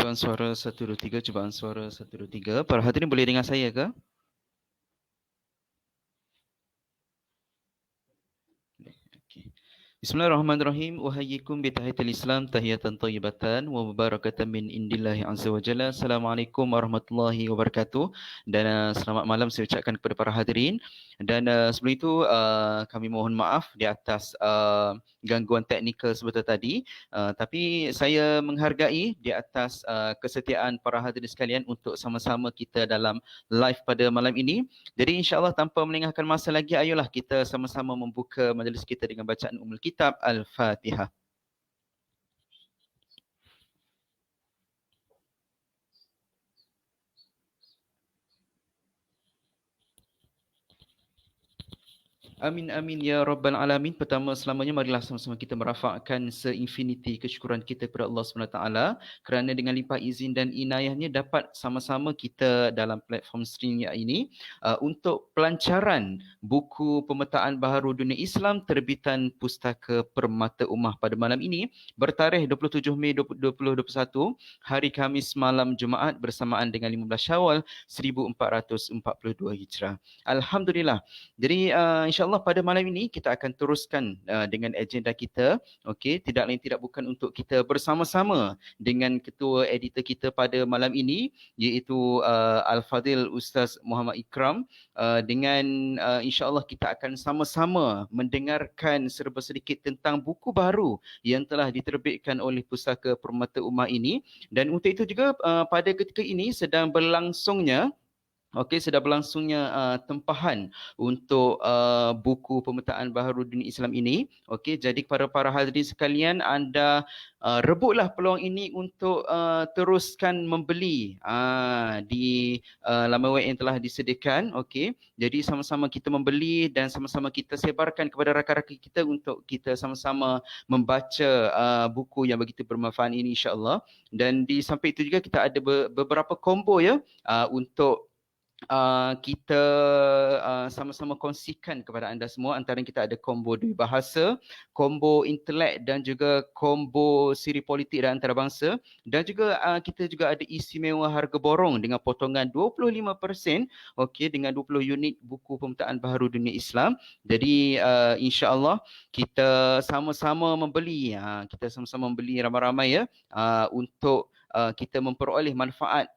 Cubaan suara 123, cubaan suara 123. Para hadirin boleh dengar saya ke? Okey. Bismillahirrahmanirrahim. Uhayyikum bi tahiyatil Islam, tahiyatan thayyibatan wa mubarakatan min indillahi azza wa jalla. Assalamualaikum warahmatullahi wabarakatuh. Dan selamat malam saya ucapkan kepada para hadirin. Dan sebelum itu kami mohon maaf di atas gangguan teknikal sebentar tadi. Tapi saya menghargai di atas kesetiaan para hadirin sekalian untuk sama-sama kita dalam live pada malam ini. Jadi insya-Allah tanpa melengahkan masa lagi, ayolah kita sama-sama membuka majlis kita dengan bacaan Ummul Kitab Al-Fatihah. Amin amin ya rabbal alamin. Pertama selamanya marilah sama-sama kita merafakkan seinfinity kesyukuran kita kepada Allah SWT kerana dengan limpah izin dan inayahnya dapat sama-sama kita dalam platform streaming ini untuk pelancaran buku pemetaan baharu dunia Islam terbitan Pustaka Permata Ummah pada malam ini bertarikh 27 Mei 2021 hari Khamis malam Jumaat bersamaan dengan 15 Syawal 1442 Hijrah. Alhamdulillah. Jadi insya-Allah pada malam ini kita akan teruskan dengan agenda kita. Okey, tidak lain tidak bukan untuk kita bersama-sama dengan ketua editor kita pada malam ini iaitu Al-Fadil Ustaz Muhammad Ikram dengan insya-Allah kita akan sama-sama mendengarkan serba sedikit tentang buku baru yang telah diterbitkan oleh Pustaka Permata Ummah ini. Dan untuk itu juga pada ketika ini sedang berlangsungnya tempahan untuk buku pemetaan baharu dunia Islam ini. Okey, jadi kepada para hadirin sekalian, anda rebutlah peluang ini untuk teruskan membeli di laman web yang telah disediakan. Okey, jadi sama-sama kita membeli dan sama-sama kita sebarkan kepada rakan-rakan kita untuk kita sama-sama membaca buku yang begitu bermanfaat ini insya-Allah. Dan di samping itu juga kita ada beberapa combo ya untuk kita sama-sama kongsikan kepada anda semua. Antara kita ada combo dui bahasa, combo intelek dan juga combo siri politik dan antarabangsa, dan juga kita juga ada istimewa harga borong dengan potongan 25%, okey, dengan 20 unit buku pemetaan baharu dunia Islam. Jadi insya-Allah kita sama-sama membeli, kita sama-sama membeli ramai-ramai ya untuk kita memperoleh manfaat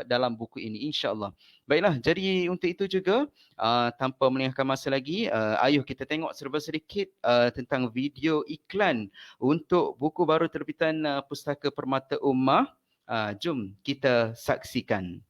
dalam buku ini insya-Allah. Baiklah, jadi untuk itu juga tanpa melengahkan masa lagi, ayuh kita tengok serba sedikit tentang video iklan untuk buku baru terbitan Pustaka Permata Ummah. Jom kita saksikan.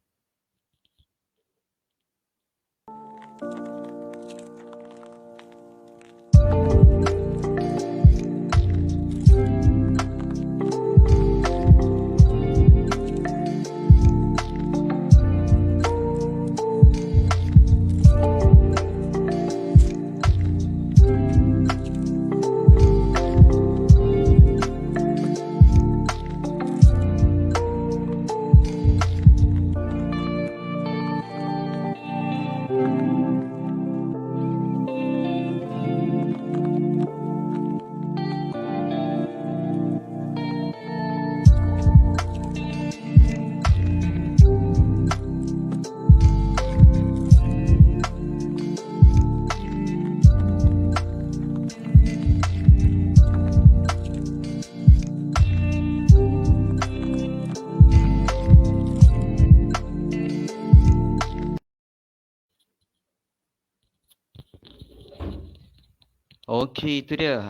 Okey, itu dia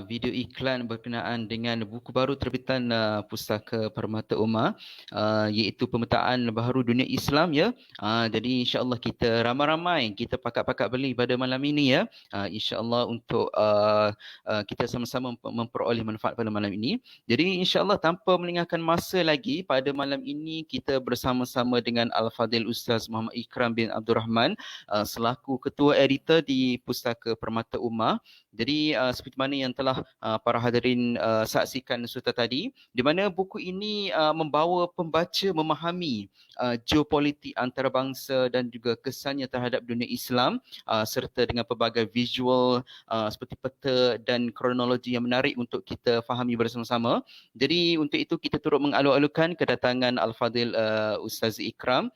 video iklan berkenaan dengan buku baru terbitan Pustaka Permata Ummah iaitu pemetaan baharu dunia Islam ya. Jadi insya-Allah kita ramai-ramai kita pakat-pakat beli pada malam ini ya. Insya-Allah untuk kita sama-sama memperoleh manfaat pada malam ini. Jadi insya-Allah tanpa melengahkan masa lagi, pada malam ini kita bersama-sama dengan Al-Fadil Ustaz Muhammad Ikram bin Abdul Rahman selaku ketua editor di Pustaka Permata Ummah. Jadi seperti mana yang telah para hadirin saksikan sudah tadi, di mana buku ini membawa pembaca memahami geopolitik antarabangsa dan juga kesannya terhadap dunia Islam, serta dengan pelbagai visual seperti peta dan kronologi yang menarik untuk kita fahami bersama-sama. Jadi untuk itu kita turut mengalu-alukan kedatangan Al-Fadhil Ustaz Ikram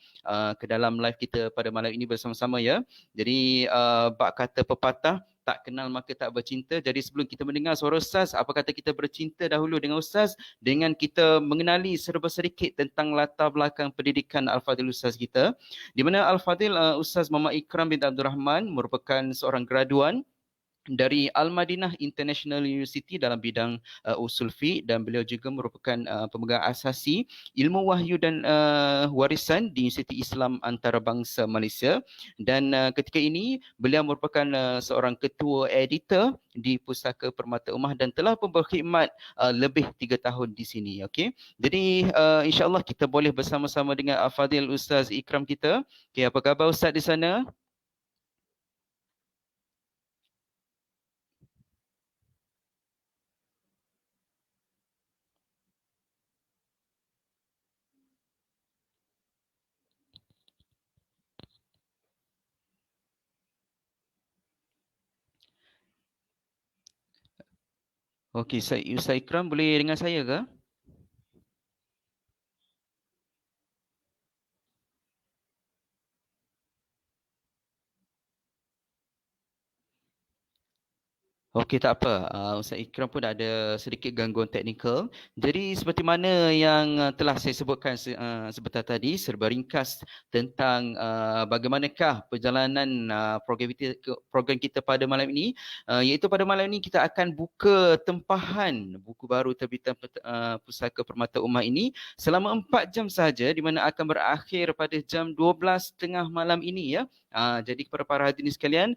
ke dalam live kita pada malam ini bersama-sama ya. Jadi bak kata pepatah, tak kenal maka tak bercinta. Jadi sebelum kita mendengar suara Ustaz, apa kata kita bercinta dahulu dengan Ustaz dengan kita mengenali serba sedikit tentang latar belakang pendidikan Al-Fadhil Ustaz kita. Di mana Al-Fadhil Ustaz Muhammad Ikram bin Abdul Rahman merupakan seorang graduan dari Al-Madinah International University dalam bidang usul fiqh, dan beliau juga merupakan pemegang asasi ilmu wahyu dan warisan di Universiti Islam Antarabangsa Malaysia, dan ketika ini beliau merupakan seorang ketua editor di Pustaka Permata Ummah dan telah pun berkhidmat lebih 3 tahun di sini. Okey. Jadi insya-Allah kita boleh bersama-sama dengan Al-Fadhil Ustaz Ikram kita. Okey, apa khabar Ustaz di sana? Okey, Ustaz Ikram boleh dengar saya ke? Okey, tak apa. Ustaz Ikram pun ada sedikit gangguan teknikal. Jadi seperti mana yang telah saya sebutkan sebentar tadi, serba ringkas tentang bagaimanakah perjalanan program kita pada malam ini, iaitu pada malam ini kita akan buka tempahan buku baru terbitan Pustaka Permata Ummah ini selama 4 jam saja, di mana akan berakhir pada jam 12.30 malam ini ya. Jadi kepada para hadirin sekalian,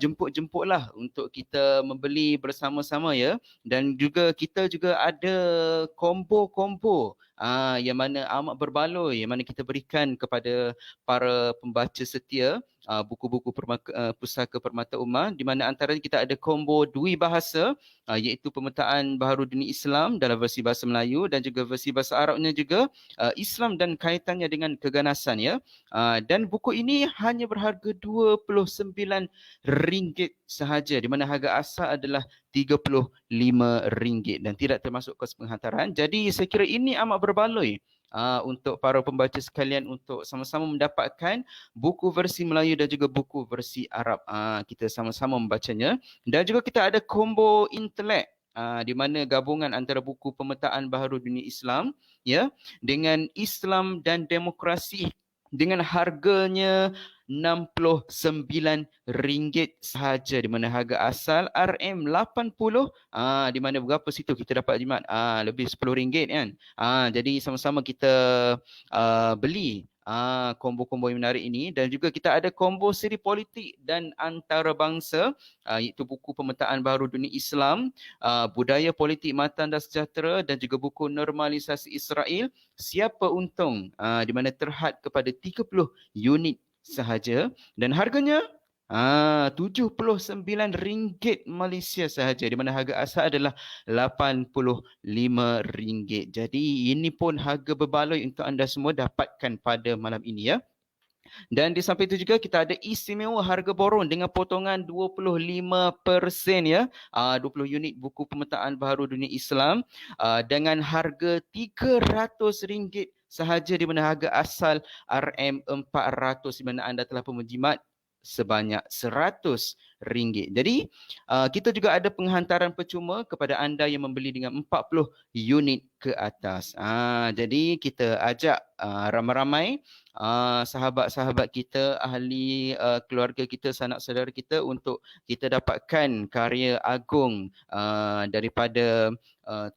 jemput-jemputlah untuk kita membeli bersama-sama ya, dan juga kita juga ada kombo-kombo yang mana amat berbaloi, yang mana kita berikan kepada para pembaca setia buku-buku Pustaka Permata Ummah, di mana antaranya kita ada kombo dui bahasa, iaitu pemetaan Baharudin Islam dalam versi bahasa Melayu dan juga versi bahasa Arabnya juga, Islam dan kaitannya dengan keganasan ya. Dan buku ini hanya berharga RM29 sahaja, di mana harga asal adalah RM35 dan tidak termasuk kos penghantaran. Jadi saya kira ini amat berbaloi untuk para pembaca sekalian untuk sama-sama mendapatkan buku versi Melayu dan juga buku versi Arab. Kita sama-sama membacanya. Dan juga kita ada combo intelek, di mana gabungan antara buku pemetaan Baharudin Islam ya dengan Islam dan demokrasi dengan harganya RM69 sahaja, di mana harga asal RM80, di mana berapa situ kita dapat jimat lebih RM10 kan. Jadi sama-sama kita beli kombo-kombo yang menarik ini, dan juga kita ada kombo siri politik dan antarabangsa, iaitu buku pemetaan Baharudin Islam, budaya politik matan dan sejahtera, dan juga buku normalisasi Israel, siapa untung, di mana terhad kepada 30 unit sahaja, dan harganya RM79 Malaysia sahaja, di mana harga asal adalah RM85. Jadi ini pun harga berbaloi untuk anda semua dapatkan pada malam ini ya. Dan di samping itu juga kita ada istimewa harga borong dengan potongan 25% ya. 20 unit buku pemetaan Baharudin Islam dengan harga RM300 sahaja, di mana harga asal RM400, di mana anda telah pun menjimat sebanyak RM100. Jadi kita juga ada penghantaran percuma kepada anda yang membeli dengan 40 unit ke atas. Jadi kita ajak ramai-ramai sahabat-sahabat kita, ahli keluarga kita, sanak saudara kita, untuk kita dapatkan karya agung daripada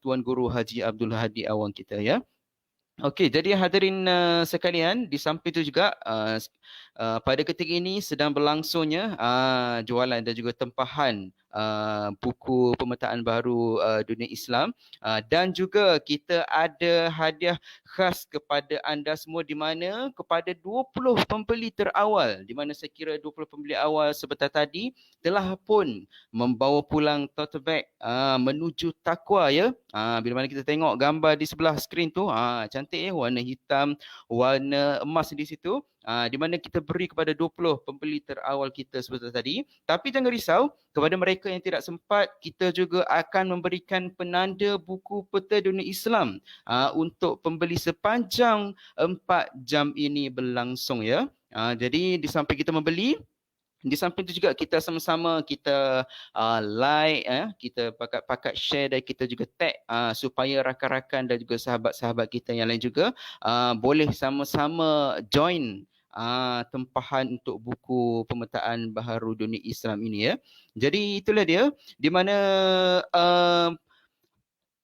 Tuan Guru Haji Abdul Hadi Awang kita ya. Okey, jadi hadirin sekalian, di samping itu juga pada ketika ini sedang berlangsungnya jualan dan juga tempahan buku pemetaan baharu dunia Islam. Dan juga kita ada hadiah khas kepada anda semua, di mana kepada 20 pembeli terawal, di mana saya kira 20 pembeli awal sebentar tadi telah pun membawa pulang tote bag menuju takwa ya. Bila mana kita tengok gambar di sebelah skrin tu, cantik ya, warna hitam, warna emas di situ. Di mana kita beri kepada 20 pembeli terawal kita sebentar tadi. Tapi jangan risau, kepada mereka yang tidak sempat, kita juga akan memberikan penanda buku Peta Dunia Islam untuk pembeli sepanjang 4 jam ini berlangsung ya. Jadi di samping kita membeli, di samping itu juga kita sama-sama kita like, kita pakat share, dan kita juga tag supaya rakan-rakan dan juga sahabat-sahabat kita yang lain juga boleh sama-sama join tempahan untuk buku pemetaan baharu dunia Islam ini ya. Jadi itulah dia, di mana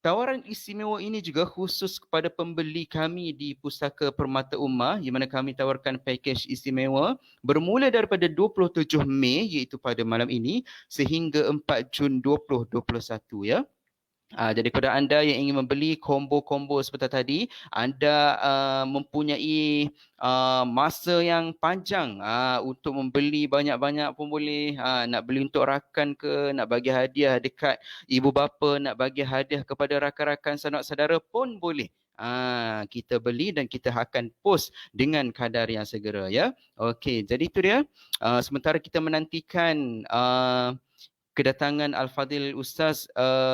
tawaran istimewa ini juga khusus kepada pembeli kami di Pustaka Permata Ummah, di mana kami tawarkan pakej istimewa bermula daripada 27 Mei iaitu pada malam ini sehingga 4 Jun 2021 ya. Jadi kepada anda yang ingin membeli combo-combo seperti tadi, anda mempunyai masa yang panjang untuk membeli banyak-banyak pun boleh. Nak beli untuk rakan ke, nak bagi hadiah dekat ibu bapa, nak bagi hadiah kepada rakan-rakan sanak saudara pun boleh. Kita beli dan kita akan post dengan kadar yang segera ya. Okey, jadi itu dia. Sementara kita menantikan kedatangan Al-Fadhil Ustaz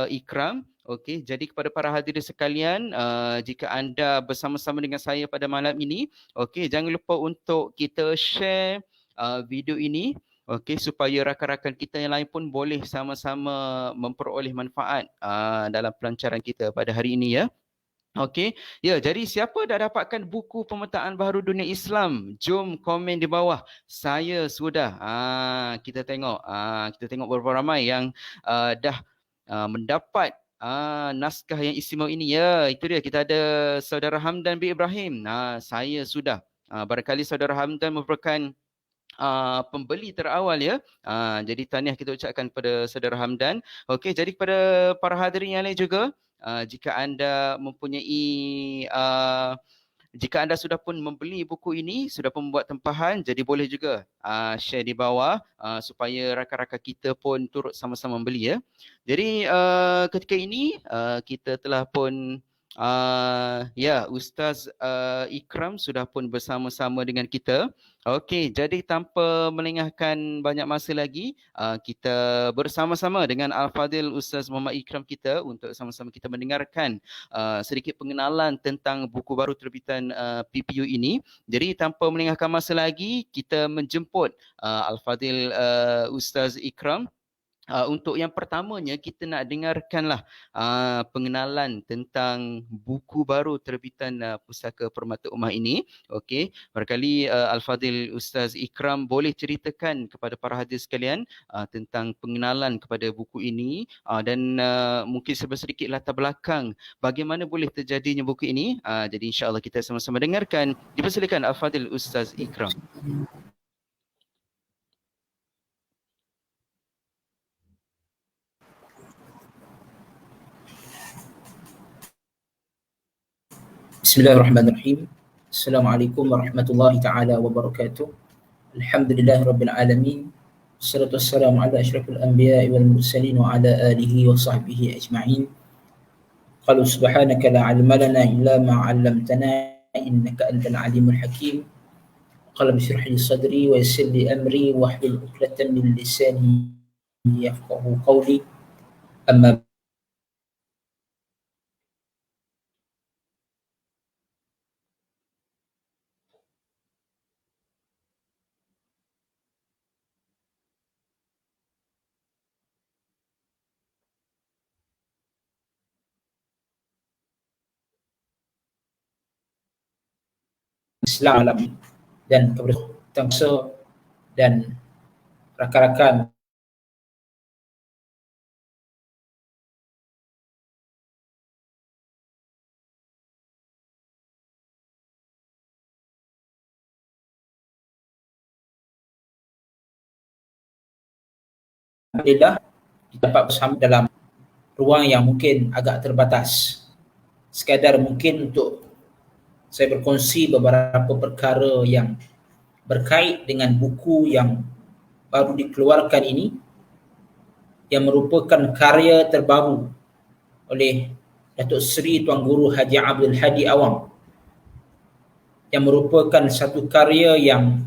Ikram. Okey, jadi kepada para hadirin sekalian, jika anda bersama-sama dengan saya pada malam ini, okey, jangan lupa untuk kita share video ini, okey, supaya rakan-rakan kita yang lain pun boleh sama-sama memperoleh manfaat dalam pelancaran kita pada hari ini ya. Okey, ya, jadi siapa dah dapatkan buku pemetaan baharu dunia Islam? Jom komen di bawah. Saya sudah. Kita tengok. Kita tengok berapa ramai yang dah mendapat naskah yang istimewa ini. Ya, itu dia. Kita ada Saudara Hamdan bin Ibrahim. Saya sudah. Barangkali Saudara Hamdan merupakan pembeli terawal ya. Jadi tahniah kita ucapkan kepada Saudara Hamdan. Okey, jadi kepada para hadirin yang lain juga, jika anda mempunyai jika anda sudah pun membeli buku ini, sudah pun membuat tempahan, jadi boleh juga share di bawah supaya rakan-rakan kita pun turut sama-sama membeli ya. Jadi ketika ini kita telah pun ya, Ustaz Ikram sudah pun bersama-sama dengan kita. Okey, jadi tanpa melengahkan banyak masa lagi, kita bersama-sama dengan Al-Fadhil Ustaz Muhammad Ikram kita untuk sama-sama kita mendengarkan sedikit pengenalan tentang buku baru terbitan PPU ini. Jadi tanpa melengahkan masa lagi, kita menjemput Al-Fadhil Ustaz Ikram. Untuk yang pertamanya, kita nak dengarkanlah pengenalan tentang buku baru terbitan Pustaka Permata Ummah ini. Okey, barangkali Al-Fadhil Ustaz Ikram boleh ceritakan kepada para hadirin sekalian tentang pengenalan kepada buku ini dan mungkin sedikit latar belakang bagaimana boleh terjadinya buku ini. Jadi insya-Allah kita sama-sama dengarkan. Dipersilakan Al-Fadhil Ustaz Ikram. Bismillahirrahmanirrahim. Assalamualaikum warahmatullahi taala wabarakatuh. Alhamdulillahi rabbil alamin. Wassalatu wassalamu ala asyrafil anbiya'i wal mursalin wa ala alihi wa sahbihi ajma'in. Qalu subhanaka la 'ilma lana illa ma 'allamtana innaka antal alimul hakim. Qala bishrah li sadri wa yassir li amri wahlul 'uqdatam min lisani yafqahu qawli. Amma Islam alam dan kepada bangsa dan rakan-rakan Alhamdulillah kita dapat bersama dalam ruang yang mungkin agak terbatas. Sekadar mungkin untuk saya berkongsi beberapa perkara yang berkait dengan buku yang baru dikeluarkan ini, yang merupakan karya terbaru oleh Datuk Seri Tuan Guru Haji Abdul Hadi Awang, yang merupakan satu karya yang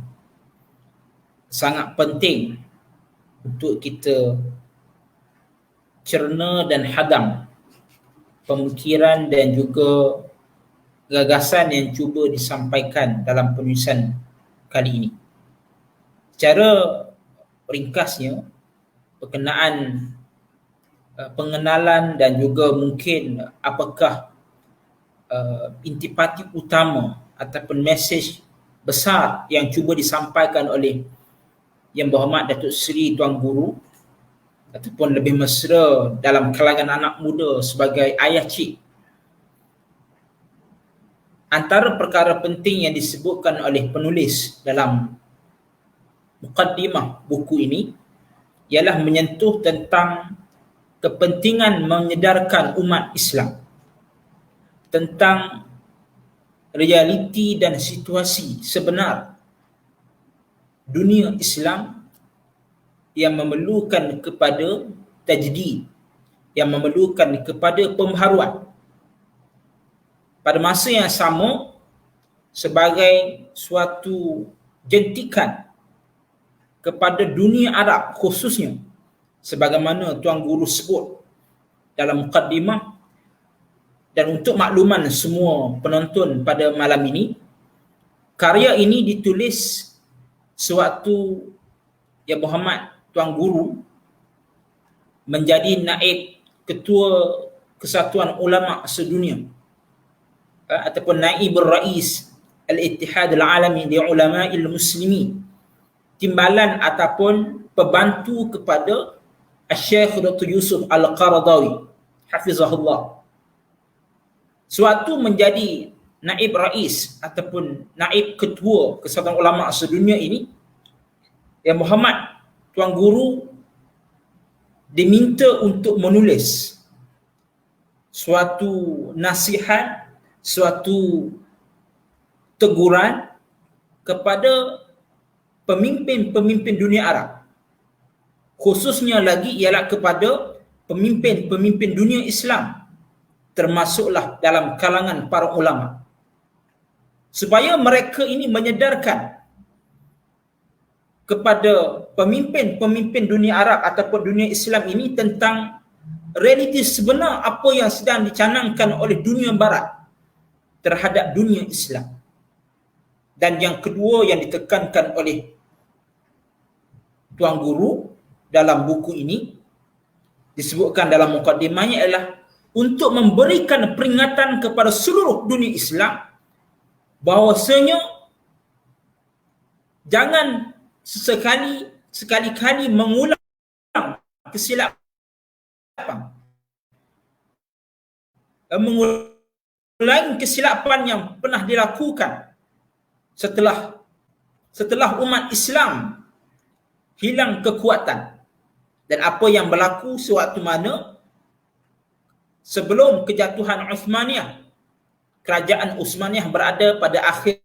sangat penting untuk kita cerna dan hadam pemikiran dan juga gagasan yang cuba disampaikan dalam penulisan kali ini. Secara ringkasnya, berkenaan pengenalan dan juga mungkin apakah intipati utama ataupun mesej besar yang cuba disampaikan oleh Yang Berhormat Datuk Seri Tuan Guru, ataupun lebih mesra dalam kalangan anak muda sebagai ayah cik. Antara perkara penting yang disebutkan oleh penulis dalam mukaddimah buku ini ialah menyentuh tentang kepentingan menyedarkan umat Islam tentang realiti dan situasi sebenar dunia Islam yang memerlukan kepada tajdid, yang memerlukan kepada pembaharuan. Pada masa yang sama, sebagai suatu jentikan kepada dunia Arab khususnya, sebagaimana Tuan Guru sebut dalam mukaddimah, dan untuk makluman semua penonton pada malam ini, karya ini ditulis sewaktu Yang Berhormat Tuan Guru menjadi naib ketua Kesatuan Ulama Sedunia, ataupun naib rais Al-Ittihad Al-Alami li Ulama'il Muslimin, timbalan ataupun pembantu kepada Syekh Dr. Yusuf Al-Qaradawi hafizahullah. Sewaktu menjadi naib rais ataupun naib ketua Kesatuan Ulama Sedunia ini, Yang Berhormat Tuan Guru diminta untuk menulis suatu nasihat, suatu teguran kepada pemimpin-pemimpin dunia Arab. Khususnya lagi ialah kepada pemimpin-pemimpin dunia Islam, termasuklah dalam kalangan para ulama, supaya mereka ini menyedarkan kepada pemimpin-pemimpin dunia Arab ataupun dunia Islam ini tentang realiti sebenar apa yang sedang dicanangkan oleh dunia Barat terhadap dunia Islam. Dan yang kedua yang ditekankan oleh Tuan Guru dalam buku ini, disebutkan dalam mukaddimahnya, ialah untuk memberikan peringatan kepada seluruh dunia Islam bahawasanya jangan sekali-kali mengulang kesilapan, mengulangi kesilapan yang pernah dilakukan setelah umat Islam hilang kekuatan, dan apa yang berlaku sewaktu mana sebelum kejatuhan Uthmaniyah, kerajaan Uthmaniyah berada pada akhir.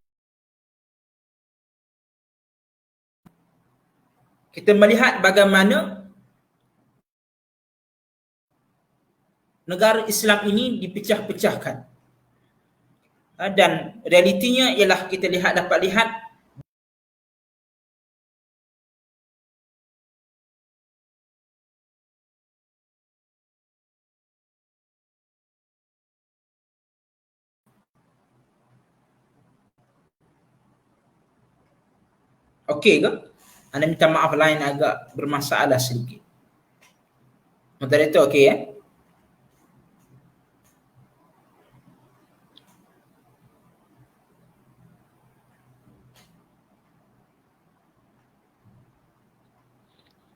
Kita melihat bagaimana negara Islam ini dipecah-pecahkan. Dan realitinya ialah kita dapat lihat okey ke? Anda minta maaf, lain agak bermasalah sedikit. Moderator okey ya?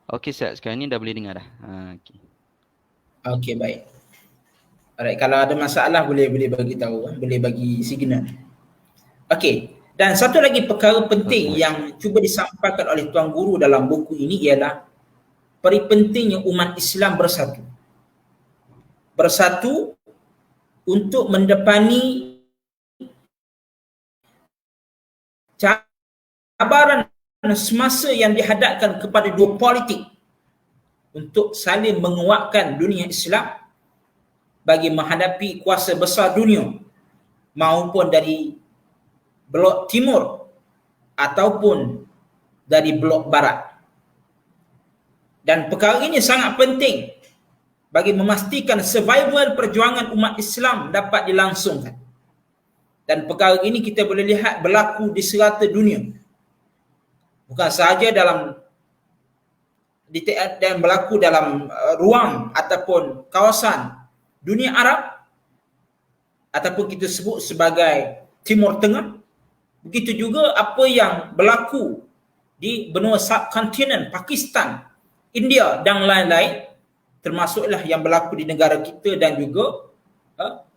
Okey Ustaz, sekarang ni dah boleh dengar dah. Okey. Okey, baik. Alright, kalau ada masalah boleh bagi tahu, boleh bagi signal. Okey. Dan satu lagi perkara penting yang cuba disampaikan oleh Tuan Guru dalam buku ini ialah pentingnya umat Islam bersatu. Bersatu untuk mendepani cabaran semasa yang dihadapkan kepada dua politik untuk saling menguatkan dunia Islam bagi menghadapi kuasa besar dunia maupun dari blok timur ataupun dari blok barat. Dan perkara ini sangat penting bagi memastikan survival perjuangan umat Islam dapat dilangsungkan. Dan perkara ini kita boleh lihat berlaku di serata dunia. Bukan sahaja dan berlaku dalam ruang ataupun kawasan dunia Arab ataupun kita sebut sebagai Timur Tengah. Begitu juga apa yang berlaku di benua subkontinen Pakistan, India dan lain-lain, termasuklah yang berlaku di negara kita dan juga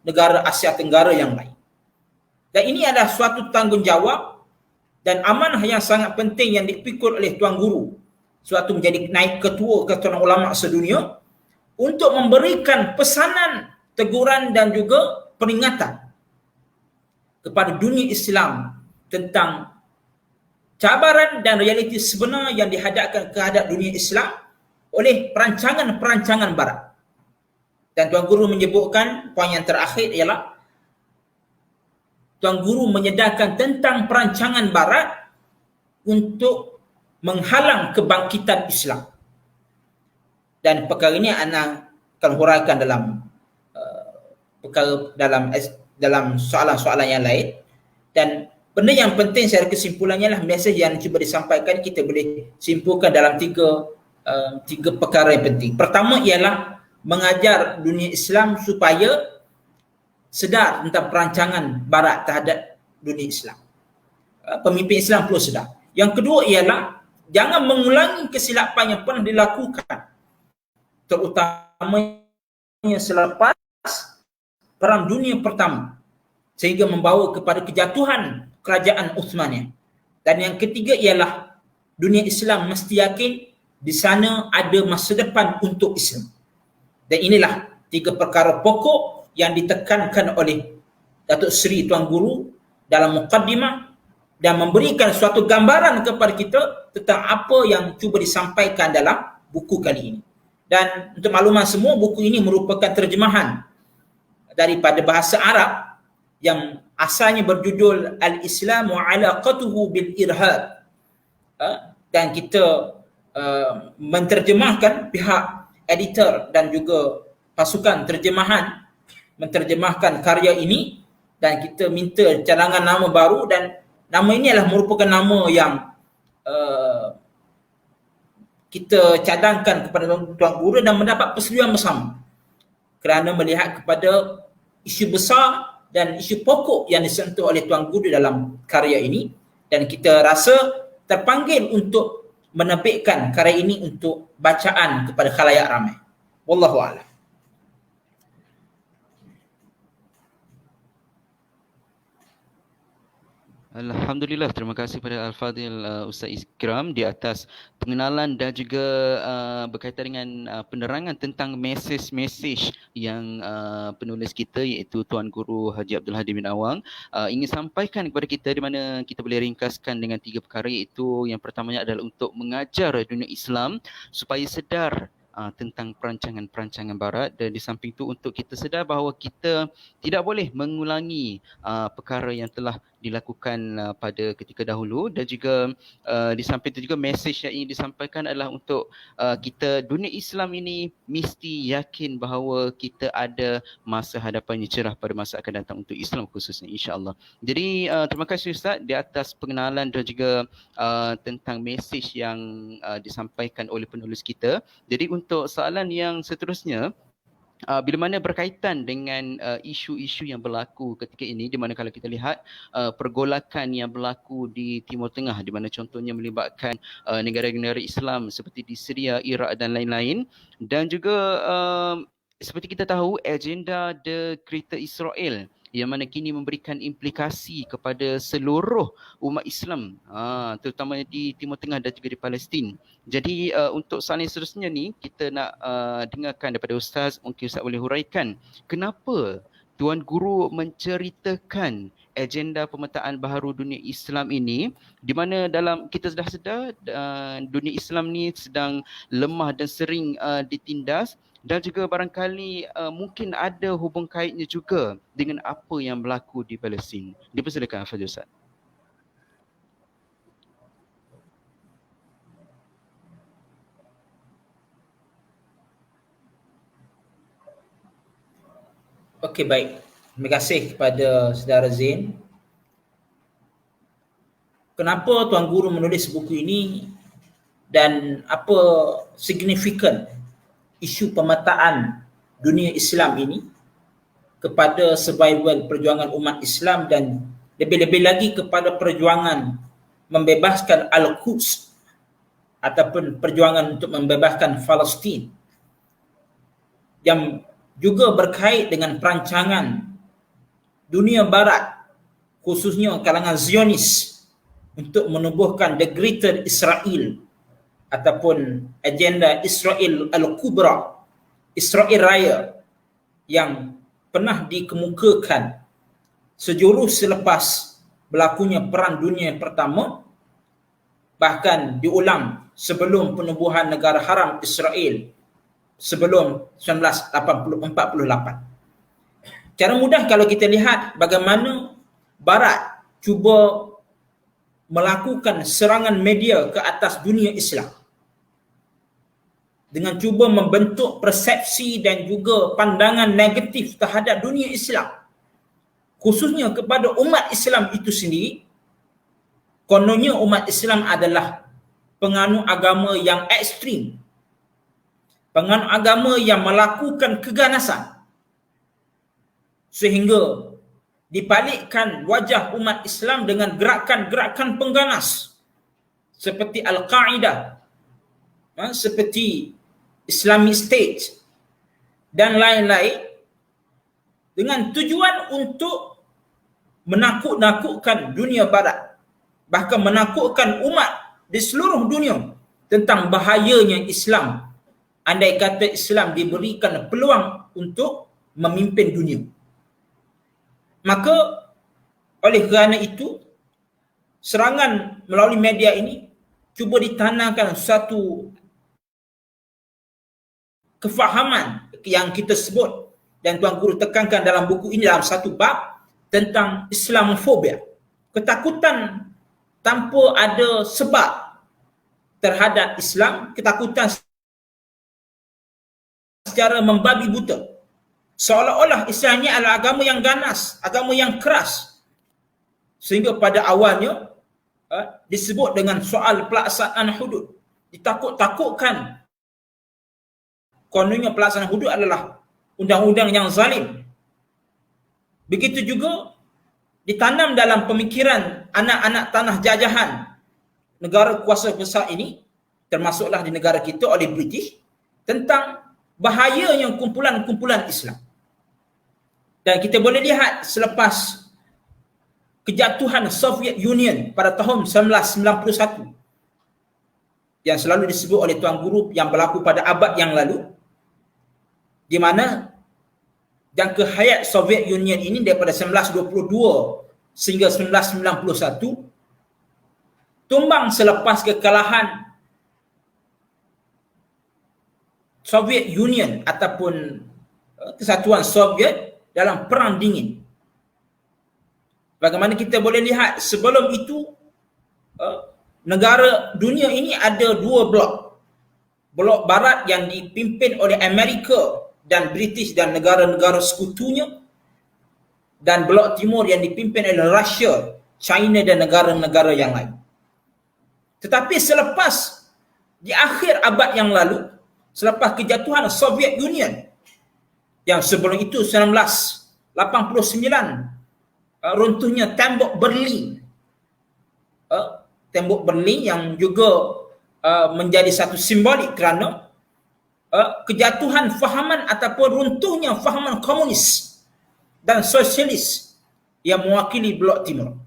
negara Asia Tenggara yang lain. Dan ini adalah suatu tanggungjawab dan amanah yang sangat penting yang dipikul oleh Tuan Guru suatu menjadi naib ketua Ketua Ulama Sedunia untuk memberikan pesanan, teguran dan juga peringatan kepada dunia Islam tentang cabaran dan realiti sebenar yang dihadapkan kehadap dunia Islam oleh perancangan-perancangan barat. Dan Tuan Guru menyebutkan poin yang terakhir ialah Tuan Guru menyedarkan tentang perancangan barat untuk menghalang kebangkitan Islam. Dan perkara ini ana akan huraikan dalam soalan-soalan yang lain. Dan benda yang penting secara kesimpulannya lah mesej yang cuba disampaikan kita boleh simpulkan dalam tiga perkara yang penting. Pertama ialah mengajar dunia Islam supaya sedar tentang perancangan barat terhadap dunia Islam. Pemimpin Islam perlu sedar. Yang kedua ialah jangan mengulangi kesilapan yang pernah dilakukan, terutamanya selepas Perang Dunia Pertama, sehingga membawa kepada kejatuhan kerajaan Uthmaniyah. Dan yang ketiga ialah dunia Islam mesti yakin di sana ada masa depan untuk Islam. Dan inilah tiga perkara pokok yang ditekankan oleh Datuk Seri Tuan Guru dalam mukaddimah dan memberikan suatu gambaran kepada kita tentang apa yang cuba disampaikan dalam buku kali ini. Dan untuk makluman semua, buku ini merupakan terjemahan daripada bahasa Arab yang asalnya berjudul Al-Islam wa Alaqatuhu bil Irhab. Dan kita menterjemahkan, pihak editor dan juga pasukan terjemahan menterjemahkan karya ini, dan kita minta cadangan nama baru, dan nama ini adalah merupakan nama yang kita cadangkan kepada Tuan Guru dan mendapat persetujuan bersama kerana melihat kepada isu besar dan isu pokok yang disentuh oleh Tuan Guru dalam karya ini, dan kita rasa terpanggil untuk menerbitkan karya ini untuk bacaan kepada khalayak ramai. Wallahu a'lam. Alhamdulillah, terima kasih kepada Al-Fadhil Ustaz Ikram di atas pengenalan dan juga berkaitan dengan penerangan tentang mesej-mesej yang penulis kita iaitu Tuan Guru Haji Abdul Hadi bin Awang ingin sampaikan kepada kita, di mana kita boleh ringkaskan dengan tiga perkara, iaitu yang pertamanya adalah untuk mengajar dunia Islam supaya sedar tentang perancangan-perancangan barat, dan di samping itu untuk kita sedar bahawa kita tidak boleh mengulangi perkara yang telah dilakukan pada ketika dahulu, dan juga di samping itu juga mesej yang ingin disampaikan adalah untuk kita dunia Islam ini mesti yakin bahawa kita ada masa hadapan yang cerah pada masa akan datang untuk Islam khususnya, insya-Allah. Jadi terima kasih Ustaz di atas pengenalan dan juga tentang mesej yang disampaikan oleh penulis kita. Jadi untuk soalan yang seterusnya, bila mana berkaitan dengan isu-isu yang berlaku ketika ini, di mana kalau kita lihat pergolakan yang berlaku di Timur Tengah, di mana contohnya melibatkan negara-negara Islam seperti di Syria, Iraq dan lain-lain, dan juga seperti kita tahu agenda kereta Israel yang mana kini memberikan implikasi kepada seluruh umat Islam, terutamanya di Timur Tengah dan juga di Palestin. Jadi untuk soalan yang seterusnya ni, kita nak dengarkan daripada Ustaz. Mungkin Ustaz boleh huraikan kenapa Tuan Guru menceritakan agenda pemetaan baharu dunia Islam ini, di mana dalam kita sudah sedar dunia Islam ni sedang lemah dan sering ditindas, dan juga barangkali mungkin ada hubung kaitnya juga dengan apa yang berlaku di Palestin. Dipersilakan Fadil Ustaz. Okey, baik. Terima kasih kepada saudara Zain. Kenapa Tuan Guru menulis buku ini dan apa signifikan isu pemetaan dunia Islam ini kepada survival perjuangan umat Islam dan lebih-lebih lagi kepada perjuangan membebaskan Al-Quds ataupun perjuangan untuk membebaskan Palestin yang juga berkait dengan perancangan dunia barat, khususnya kalangan Zionis, untuk menubuhkan the Greater Israel ataupun agenda Israel Al-Kubra, Israel Raya, yang pernah dikemukakan sejurus selepas berlakunya Perang Dunia Pertama, bahkan diulang sebelum penubuhan negara haram Israel sebelum 1948. Cara mudah kalau kita lihat bagaimana Barat cuba melakukan serangan media ke atas dunia Islam dengan cuba membentuk persepsi dan juga pandangan negatif terhadap dunia Islam, khususnya kepada umat Islam itu sendiri. Kononnya umat Islam adalah penganut agama yang ekstrim, penganut agama yang melakukan keganasan, sehingga dipalikkan wajah umat Islam dengan gerakan-gerakan pengganas seperti Al-Qaeda, seperti Islamic State dan lain-lain, dengan tujuan untuk menakut-nakutkan dunia barat, bahkan menakutkan umat di seluruh dunia tentang bahayanya Islam andai kata Islam diberikan peluang untuk memimpin dunia. Maka oleh kerana itu, serangan melalui media ini cuba ditanamkan satu kefahaman yang kita sebut dan Tuan Guru tekankan dalam buku ini dalam satu bab tentang Islamofobia, ketakutan tanpa ada sebab terhadap Islam, ketakutan secara membabi buta, seolah-olah Islam ini adalah agama yang ganas, agama yang keras, sehingga pada awalnya disebut dengan soal pelaksanaan hudud, ditakut-takutkan kononnya pelaksanaan hudud adalah undang-undang yang zalim. Begitu juga ditanam dalam pemikiran anak-anak tanah jajahan negara kuasa besar ini, termasuklah di negara kita oleh British, tentang bahayanya kumpulan-kumpulan Islam. Dan kita boleh lihat selepas kejatuhan Soviet Union pada tahun 1991, yang selalu disebut oleh Tuan Guru yang berlaku pada abad yang lalu, di mana jangka hayat Soviet Union ini daripada 1922 sehingga 1991 tumbang selepas kekalahan Soviet Union ataupun kesatuan Soviet dalam Perang Dingin. Bagaimana kita boleh lihat sebelum itu, negara dunia ini ada dua blok. Blok barat yang dipimpin oleh Amerika dan British dan negara-negara sekutunya, dan blok timur yang dipimpin oleh Russia, China dan negara-negara yang lain. Tetapi selepas di akhir abad yang lalu, selepas kejatuhan Soviet Union, yang sebelum itu 1989 runtuhnya tembok Berlin, tembok Berlin yang juga menjadi satu simbolik kerana kejatuhan fahaman ataupun runtuhnya fahaman komunis dan sosialis yang mewakili Blok Timur.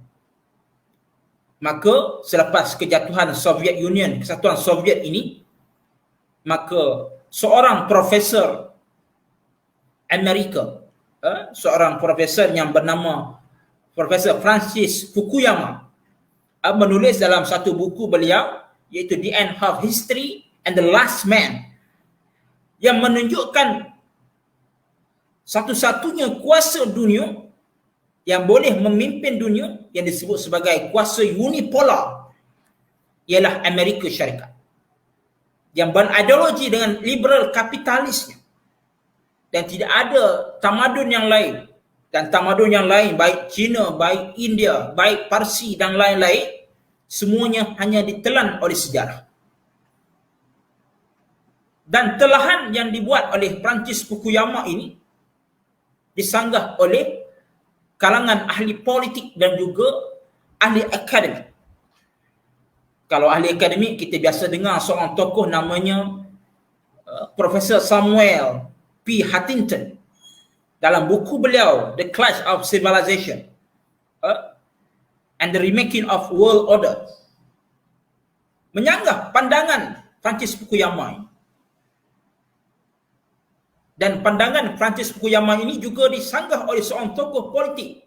Maka selepas kejatuhan Soviet Union, Kesatuan Soviet ini, maka seorang profesor Amerika, seorang profesor yang bernama Profesor Francis Fukuyama, menulis dalam satu buku beliau iaitu The End of History and the Last Man, yang menunjukkan satu-satunya kuasa dunia yang boleh memimpin dunia yang disebut sebagai kuasa unipolar ialah Amerika Syarikat, yang berideologi dengan liberal kapitalisnya, dan tidak ada tamadun yang lain. Dan tamadun yang lain, baik China, baik India, baik Parsi dan lain-lain, semuanya hanya ditelan oleh sejarah. Dan telahan yang dibuat oleh Francis Fukuyama ini disanggah oleh kalangan ahli politik dan juga ahli akademik. Kalau ahli akademik, kita biasa dengar seorang tokoh namanya Profesor Samuel P. Huntington. Dalam buku beliau, The Clash of Civilization and the Remaking of World Order, menyanggah pandangan Francis Fukuyama ini. Dan pandangan Francis Fukuyama ini juga disanggah oleh seorang tokoh politik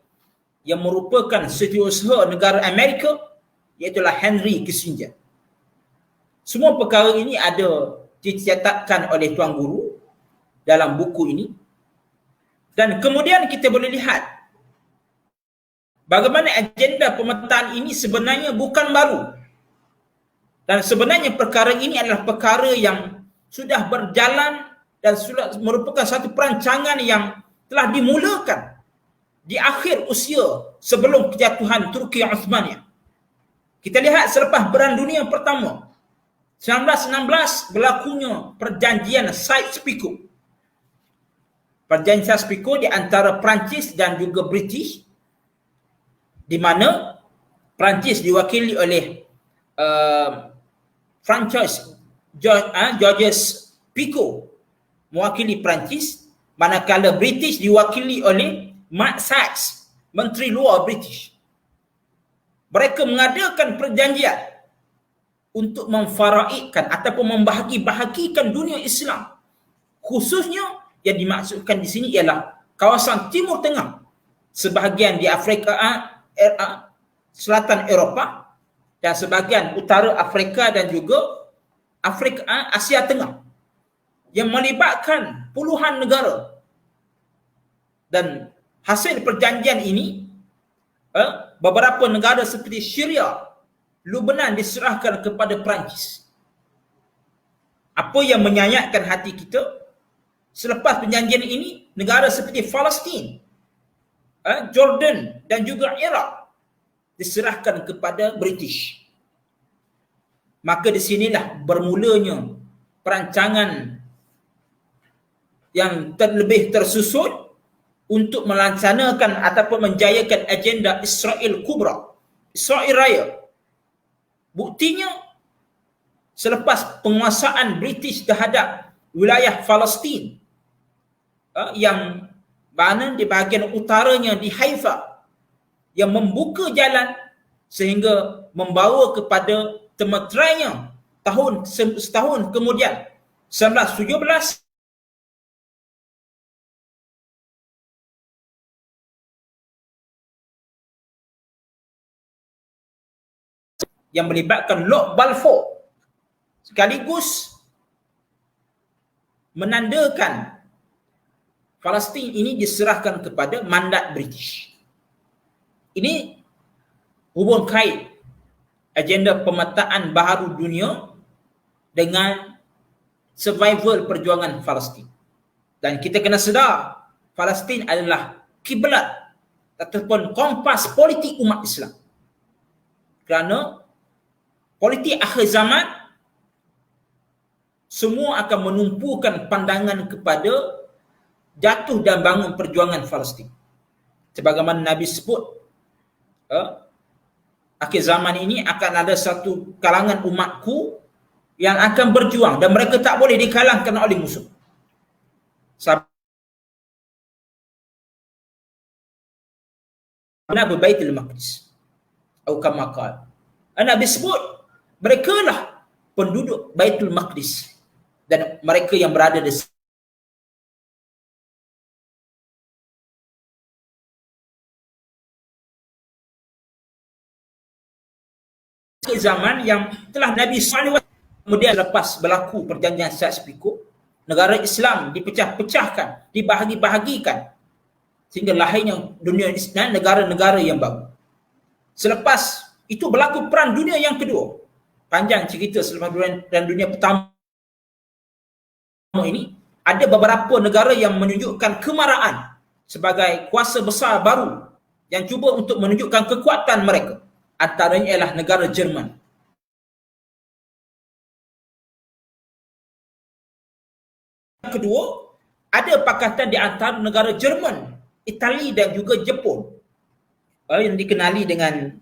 yang merupakan setiausaha negara Amerika, iaitulah Henry Kissinger. Semua perkara ini ada dicatatkan oleh Tuan Guru dalam buku ini. Dan kemudian kita boleh lihat bagaimana agenda pemetaan ini sebenarnya bukan baru. Dan sebenarnya perkara ini adalah perkara yang sudah berjalan dan sudah merupakan satu perancangan yang telah dimulakan di akhir usia sebelum kejatuhan Turki Uthmaniyah. Kita lihat selepas Perang Dunia Pertama, 1916 berlakunya perjanjian Sykes-Picot. Perjanjian Sykes-Picot di antara Perancis dan juga British, di mana Perancis diwakili oleh Georges Picot mewakili Perancis, manakala British diwakili oleh Mark Sykes, Menteri Luar British. Mereka mengadakan perjanjian untuk memfaraidkan ataupun membahagi-bahagikan dunia Islam. Khususnya yang dimaksudkan di sini ialah kawasan Timur Tengah, sebahagian di Afrika Selatan Eropah dan sebahagian utara Afrika dan juga Afrika Asia Tengah, yang melibatkan puluhan negara. Dan hasil perjanjian ini, beberapa negara seperti Syria, Lebanon diserahkan kepada Perancis. Apa yang menyayatkan hati kita, selepas perjanjian ini, negara seperti Palestin, Jordan dan juga Iraq diserahkan kepada British. Maka di sinilah bermulanya perancangan yang lebih tersusun untuk melaksanakan ataupun menjayakan agenda Israel Kubra, Israel Raya. Buktinya, selepas penguasaan British terhadap wilayah Palestin, yang mana di bahagian utaranya di Haifa, yang membuka jalan sehingga membawa kepada temeterainya setahun kemudian, 1917, yang melibatkan Lord Balfour, sekaligus menandakan Palestin ini diserahkan kepada mandat British. Ini hubung kait agenda pemetaan baharu dunia dengan survival perjuangan Palestin. Dan kita kena sedar, Palestin adalah kiblat ataupun kompas politik umat Islam. Kerana politik akhir zaman semua akan menumpukan pandangan kepada jatuh dan bangun perjuangan Palestin. Sebagaimana Nabi sebut, akhir zaman ini akan ada satu kalangan umatku yang akan berjuang dan mereka tak boleh dikalahkan oleh musuh. Ana Baitul Maqdis atau kama qala. Nabi sebut mereka lah penduduk Baitul Maqdis dan mereka yang berada di zaman yang telah Nabi SAW. Kemudian lepas berlaku perjanjian Sykes-Picot, negara Islam dipecah-pecahkan, dibahagi-bahagikan sehingga lahirnya dunia Islam, negara-negara yang baru. Selepas itu berlaku perang dunia yang kedua. Panjang cerita selepas perang dunia pertama ini, ada beberapa negara yang menunjukkan kemarahan sebagai kuasa besar baru yang cuba untuk menunjukkan kekuatan mereka. Antaranya ialah negara Jerman. Yang kedua, ada pakatan di antara negara Jerman, Itali dan juga Jepun yang dikenali dengan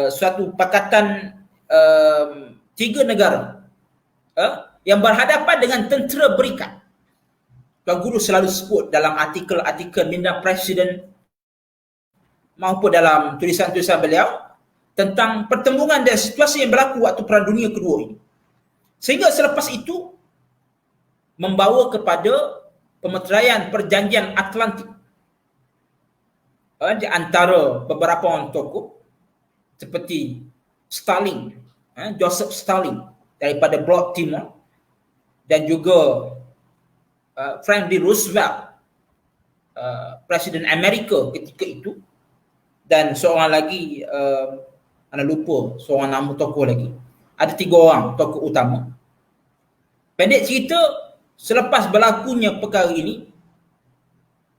suatu pakatan tiga negara yang berhadapan dengan tentera berikat. Tuan Guru selalu sebut dalam artikel-artikel minda presiden maupun dalam tulisan-tulisan beliau tentang pertembungan dan situasi yang berlaku waktu Perang Dunia Kedua ini. Sehingga selepas itu membawa kepada pemeteraian perjanjian Atlantik di antara beberapa orang tokoh seperti Stalin, Joseph Stalin daripada Blok Timur dan juga Franklin Roosevelt, Presiden Amerika ketika itu, dan seorang lagi, anda lupa seorang nama tokoh lagi. Ada 3 orang tokoh utama. Pendek cerita, selepas berlakunya perkara ini,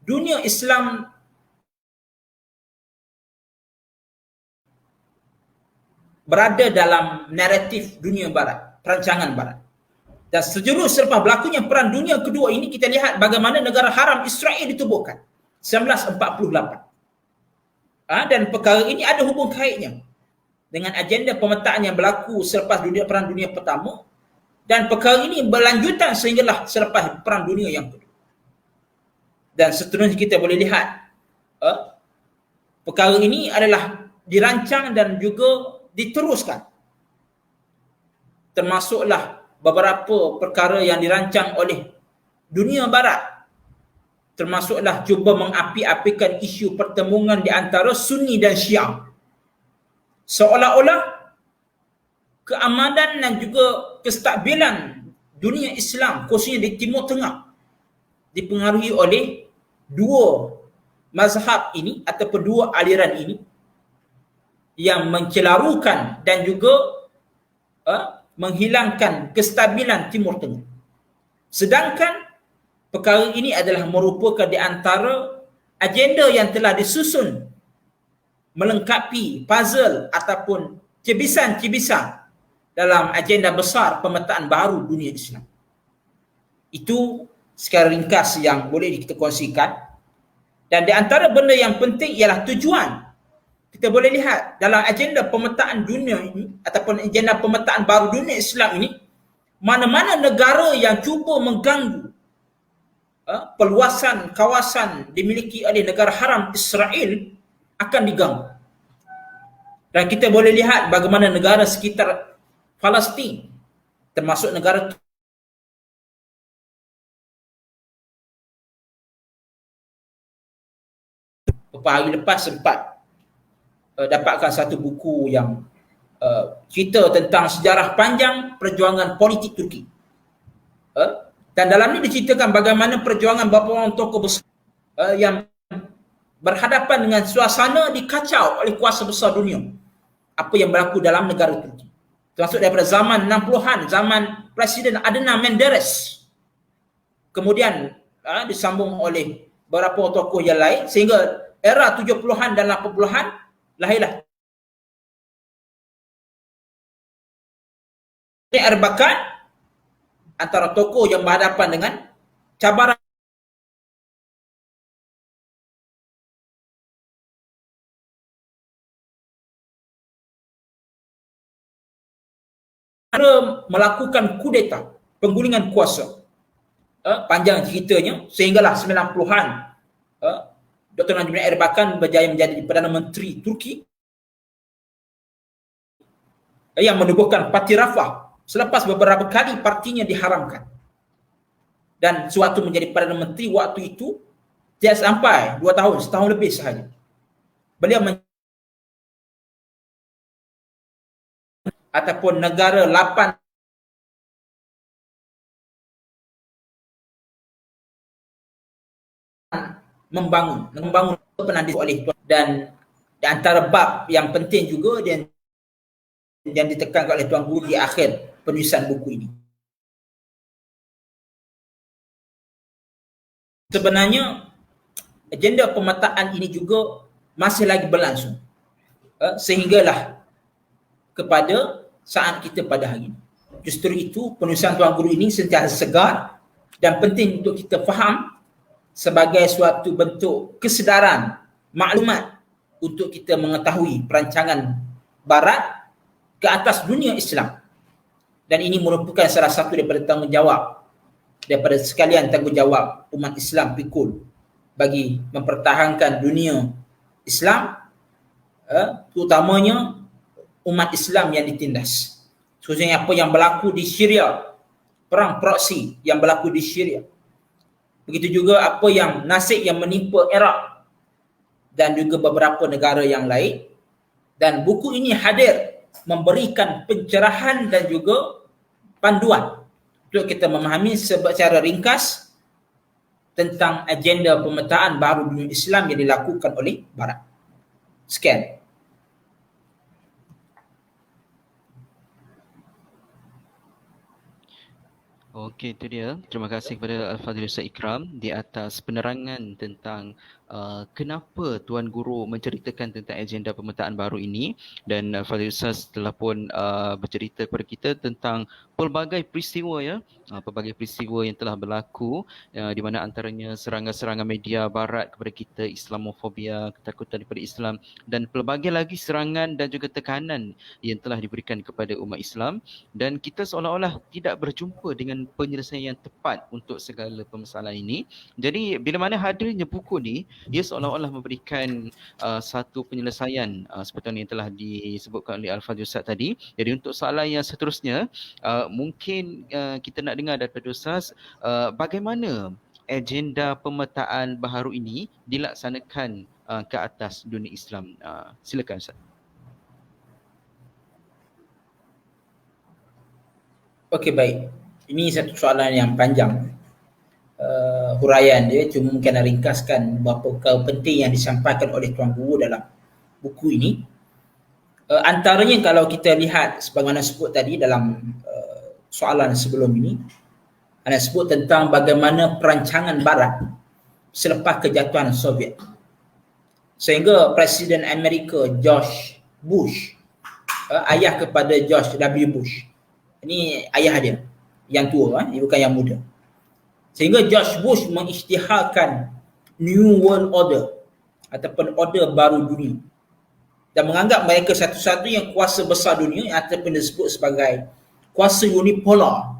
dunia Islam berada dalam naratif dunia barat, perancangan barat. Dan sejurus selepas berlakunya perang dunia kedua ini, kita lihat bagaimana negara haram Israel ditubuhkan 1948. Dan perkara ini ada hubung kaitnya dengan agenda pemetaan yang berlaku selepas perang dunia pertama, dan perkara ini berlanjutan sehinggalah selepas perang dunia yang kedua. Dan seterusnya kita boleh lihat perkara ini adalah dirancang dan juga diteruskan. Termasuklah beberapa perkara yang dirancang oleh dunia barat, termasuklah cuba mengapi-apikan isu pertembungan di antara Sunni dan Syiah, seolah-olah keamanan dan juga kestabilan dunia Islam khususnya di Timur Tengah dipengaruhi oleh dua mazhab ini ataupun dua aliran ini yang mencelarukan dan juga menghilangkan kestabilan Timur Tengah. Sedangkan perkara ini adalah merupakan di antara agenda yang telah disusun melengkapi puzzle ataupun cibisan-cibisan dalam agenda besar pemetaan baru dunia Islam. Itu secara ringkas yang boleh kita kongsikan. Dan di antara benda yang penting ialah tujuan. Kita boleh lihat dalam agenda pemetaan dunia ini ataupun agenda pemetaan baru dunia Islam ini, mana-mana negara yang cuba mengganggu peluasan kawasan dimiliki oleh negara haram Israel akan diganggu. Dan kita boleh lihat bagaimana negara sekitar Palestin, termasuk negara beberapa hari lepas sempat dapatkan satu buku yang cerita tentang sejarah panjang perjuangan politik Turki. Dan dalam ini diceritakan bagaimana perjuangan beberapa orang tokoh besar yang berhadapan dengan suasana dikacau oleh kuasa besar dunia. Apa yang berlaku dalam negara Turki. Termasuk daripada zaman 60-an, zaman Presiden Adnan Menderes. Kemudian disambung oleh beberapa tokoh yang lain sehingga era 70-an dan 80-an lahirlah Erbakan antara tokoh yang berhadapan dengan cabaran melakukan kudeta, penggulingan kuasa. Panjang ceritanya sehinggalah 90-an Dr. Najmuddin Erbakan berjaya menjadi Perdana Menteri Turki yang menubuhkan Parti Rafah selepas beberapa kali partinya diharamkan. Dan sewaktu menjadi Perdana Menteri waktu itu, tidak sampai 2 tahun, setahun lebih sahaja. Beliau ataupun negara 8 membangun pernah oleh Tuan. Dan di antara bab yang penting juga yang ditekankan oleh Tuan Guru di akhir penulisan buku ini. Sebenarnya agenda pemetaan ini juga masih lagi berlangsung sehinggalah kepada saat kita pada hari ini. Justru itu penulisan Tuan Guru ini sentiasa segar dan penting untuk kita faham sebagai suatu bentuk kesedaran, maklumat untuk kita mengetahui perancangan Barat ke atas dunia Islam. Dan ini merupakan salah satu daripada tanggungjawab, daripada sekalian tanggungjawab umat Islam pikul bagi mempertahankan dunia Islam, terutamanya umat Islam yang ditindas. Khususnya apa yang berlaku di Syria, perang proksi yang berlaku di Syria. Begitu juga apa yang nasib yang menimpa Iraq dan juga beberapa negara yang lain. Dan buku ini hadir memberikan pencerahan dan juga panduan untuk kita memahami secara ringkas tentang agenda pemetaan baru dunia Islam yang dilakukan oleh Barat. Sekian. Okey, itu dia. Terima kasih kepada Al-Fadhil Ustaz Ikram di atas penerangan tentang kenapa Tuan Guru menceritakan tentang agenda pemetaan baru ini, dan Al-Fadhil Ustaz telah pun bercerita kepada kita tentang pelbagai peristiwa pelbagai peristiwa yang telah berlaku di mana antaranya serangan-serangan media Barat kepada kita, Islamofobia, ketakutan daripada Islam, dan pelbagai lagi serangan dan juga tekanan yang telah diberikan kepada umat Islam, dan kita seolah-olah tidak berjumpa dengan penyelesaian yang tepat untuk segala permasalahan ini. Jadi bila mana hadirnya buku ni, ia seolah-olah memberikan satu penyelesaian seperti yang telah disebutkan oleh Al-Fadhil Ustaz tadi. Jadi untuk soalan yang seterusnya, mungkin kita nak dengar daripada Ustaz bagaimana agenda pemetaan baharu ini dilaksanakan ke atas dunia Islam. Silakan Ustaz. Okey, baik. Ini satu soalan yang panjang. Huraian dia cuma mungkin nak ringkaskan beberapa perkara penting yang disampaikan oleh Tuan Guru dalam buku ini. Antaranya kalau kita lihat sebagaimana sebut tadi dalam soalan sebelum ini, anda sebut tentang bagaimana perancangan Barat selepas kejatuhan Soviet. Sehingga Presiden Amerika George Bush, ayah kepada George W. Bush, ini ayah dia yang tua, dia bukan yang muda. Sehingga George Bush mengisytiharkan New World Order ataupun order baru dunia dan menganggap mereka satu-satunya kuasa besar dunia ataupun disebut sebagai kuasa unipolar,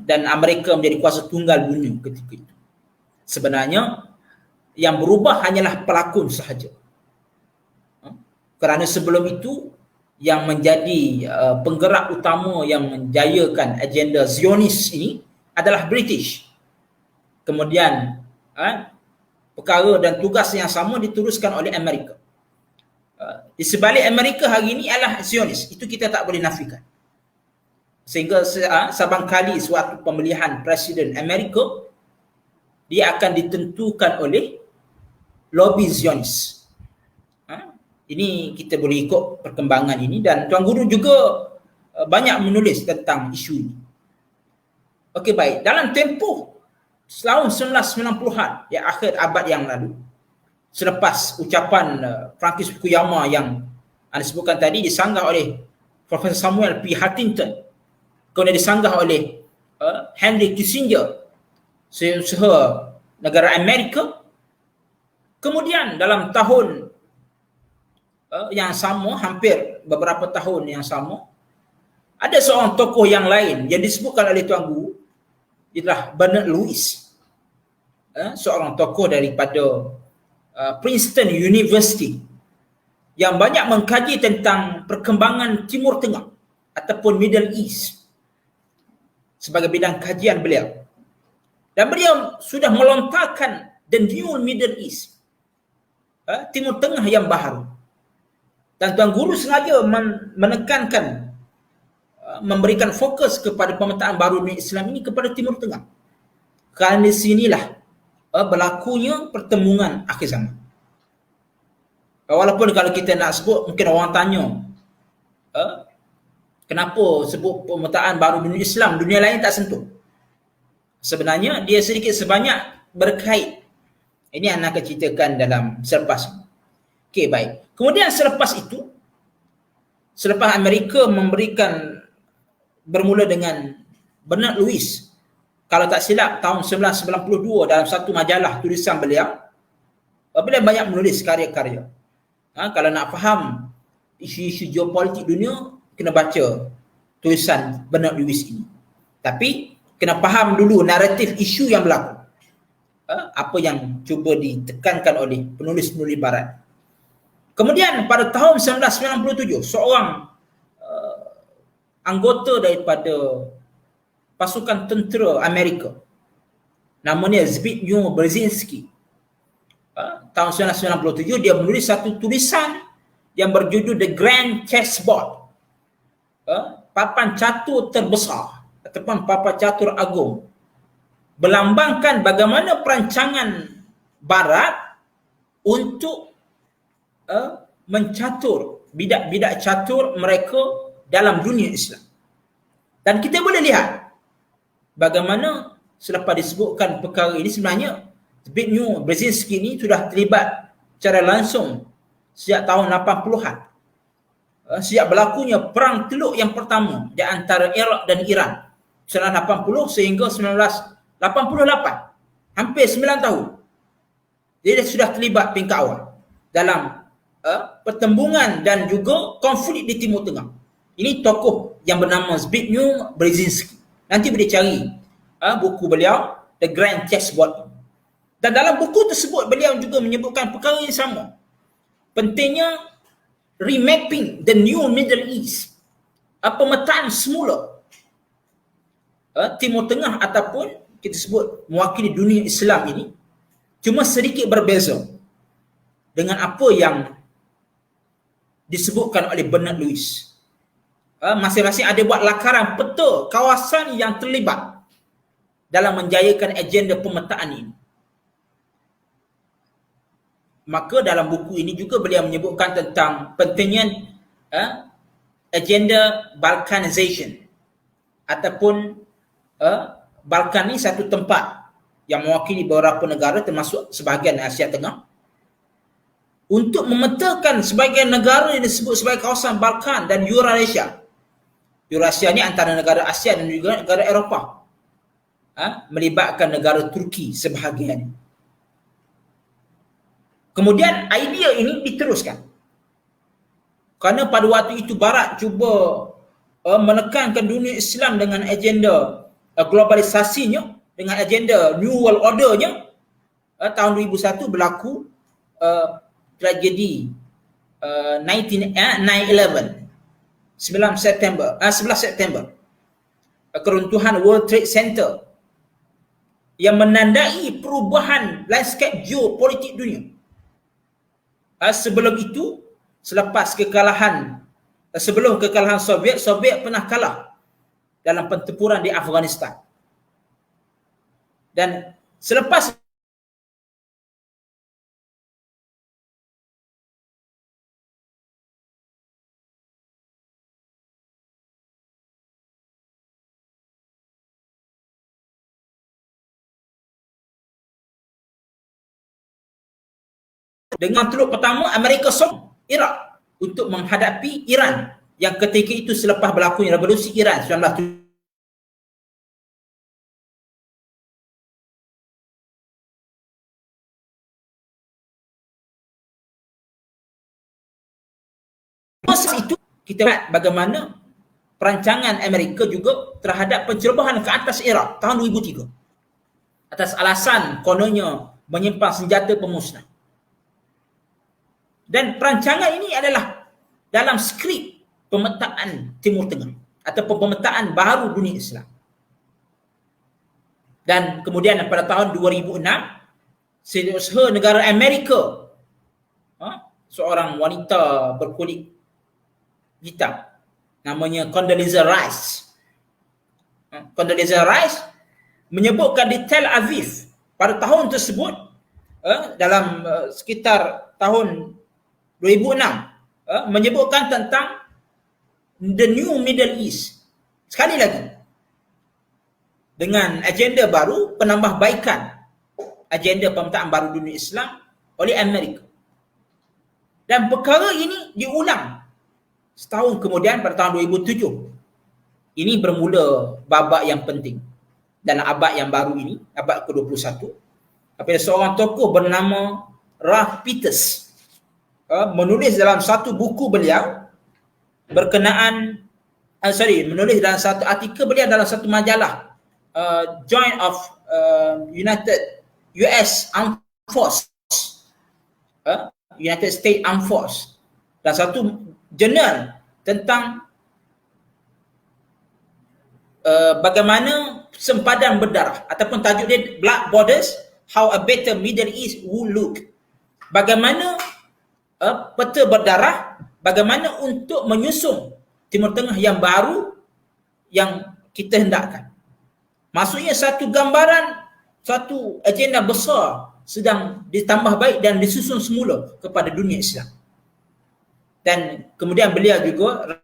dan Amerika menjadi kuasa tunggal dunia ketika itu. Sebenarnya yang berubah hanyalah pelakon sahaja, kerana sebelum itu yang menjadi penggerak utama yang menjayakan agenda Zionis ini adalah British. Kemudian perkara dan tugas yang sama diteruskan oleh Amerika. Di sebalik Amerika hari ini adalah Zionis. Itu kita tak boleh nafikan. Sehingga sabang kali suatu pemilihan Presiden Amerika, dia akan ditentukan oleh lobby Zionis. Ini kita boleh ikut perkembangan ini, dan Tuan Guru juga banyak menulis tentang isu ini. Okey, baik. Dalam tempoh tahun 1990-an, ya akhir abad yang lalu, selepas ucapan Francis Fukuyama yang anda sebutkan tadi disanggah oleh Profesor Samuel P. Huntington, kemudian disanggah oleh Henry Kissinger, seusaha negara Amerika. Kemudian dalam tahun yang sama, hampir beberapa tahun yang sama, ada seorang tokoh yang lain yang disebutkan oleh Tuan Guru, ialah Bernard Lewis. seorang tokoh daripada Princeton University yang banyak mengkaji tentang perkembangan Timur Tengah ataupun Middle East sebagai bidang kajian beliau. Dan beliau sudah melontarkan the new Middle East, Timur Tengah yang baharu. Dan Tuan Guru sengaja menekankan, memberikan fokus kepada pemetaan baru dunia Islam ini kepada Timur Tengah. Kerana di sinilah berlakunya pertemuan akhir zaman. Walaupun kalau kita nak sebut, mungkin orang tanya, kenapa sebut pemetaan baru dunia Islam, dunia lain tak sentuh? Sebenarnya dia sedikit sebanyak berkait. Ini yang nak ceritakan dalam selepas. Okey, baik. Kemudian selepas itu, selepas Amerika memberikan, bermula dengan Bernard Lewis, kalau tak silap tahun 1992 dalam satu majalah tulisan beliau banyak menulis karya-karya. Kalau nak faham isu-isu geopolitik dunia, kena baca tulisan Bernard Lewis ini. Tapi kena faham dulu naratif isu yang berlaku, apa yang cuba ditekankan oleh penulis-penulis barat. Kemudian pada tahun 1997, seorang anggota daripada pasukan tentera Amerika, namanya Zbigniew Brzezinski, tahun 1997 dia menulis satu tulisan yang berjudul The Grand Chessboard, papan catur terbesar ataupun papan catur agung, melambangkan bagaimana perancangan barat untuk mencatur bidak-bidak catur mereka dalam dunia Islam. Dan kita boleh lihat bagaimana selepas disebutkan perkara ini, sebenarnya Zbigniew Brzezinski ini sudah terlibat secara langsung sejak tahun 80-an. Sejak berlakunya perang teluk yang pertama di antara Iraq dan Iran 1980 sehingga 1988, hampir 9 tahun dia sudah terlibat peringkat awal dalam pertembungan dan juga konflik di Timur Tengah. Ini tokoh yang bernama Zbigniew Brzezinski. Nanti boleh cari buku beliau The Grand Chessboard. Dan dalam buku tersebut beliau juga menyebutkan perkara yang sama. Pentingnya remapping the new Middle East, pemetaan semula Timur Tengah ataupun kita sebut mewakili dunia Islam ini, cuma sedikit berbeza dengan apa yang disebutkan oleh Bernard Lewis. Masing-masing ada buat lakaran peta kawasan yang terlibat dalam menjayakan agenda pemetaan ini. Maka dalam buku ini juga beliau menyebutkan tentang pentingnya agenda Balkanization, ataupun Balkan ni satu tempat yang mewakili beberapa negara termasuk sebahagian Asia Tengah, untuk memetakan sebahagian negara yang disebut sebagai kawasan Balkan dan Eurasia. Eurasia ni antara negara Asia dan juga negara Eropah, melibatkan negara Turki sebahagian. Kemudian idea ini diteruskan kerana pada waktu itu Barat cuba menekankan dunia Islam dengan agenda globalisasinya, dengan agenda New World Order-nya. Tahun 2001 berlaku tragedi 9/11, 11 September, keruntuhan World Trade Center yang menandai perubahan landscape geopolitik dunia. Sebelum itu, selepas kekalahan, sebelum kekalahan Soviet pernah kalah dalam pertempuran di Afghanistan. Dan selepas dengan teluk pertama, Amerika sokong Iraq untuk menghadapi Iran yang ketika itu selepas berlakunya revolusi Iran 1970. Masa itu kita lihat bagaimana perancangan Amerika juga terhadap pencerobohan ke atas Iraq tahun 2003 atas alasan kononnya menyimpan senjata pemusnah. Dan perancangan ini adalah dalam skrip pemetaan Timur Tengah atau pemetaan baharu dunia Islam. Dan kemudian pada tahun 2006, setiausaha negara Amerika, seorang wanita berkulit hitam, namanya Condoleezza Rice. Condoleezza Rice menyebutkan di Tel Aviv pada tahun tersebut, dalam sekitar tahun 2006, menyebutkan tentang the new Middle East. Sekali lagi, dengan agenda baru, penambahbaikan agenda pemetaan baru dunia Islam oleh Amerika. Dan perkara ini diulang setahun kemudian pada tahun 2007. Ini bermula babak yang penting dalam abad yang baru ini, abad ke-21, apabila seorang tokoh bernama Ralph Peters menulis dalam satu buku beliau berkenaan menulis dalam satu artikel beliau dalam satu majalah Joint of United US Armed Force, United States Armed Force, dalam satu jurnal tentang bagaimana sempadan berdarah, ataupun tajuk dia Blood Borders, How a Better Middle East Would Look. Bagaimana peta berdarah, bagaimana untuk menyusung Timur Tengah yang baru yang kita hendakkan. Maksudnya satu gambaran, satu agenda besar sedang ditambah baik dan disusun semula kepada dunia Islam. Dan kemudian beliau juga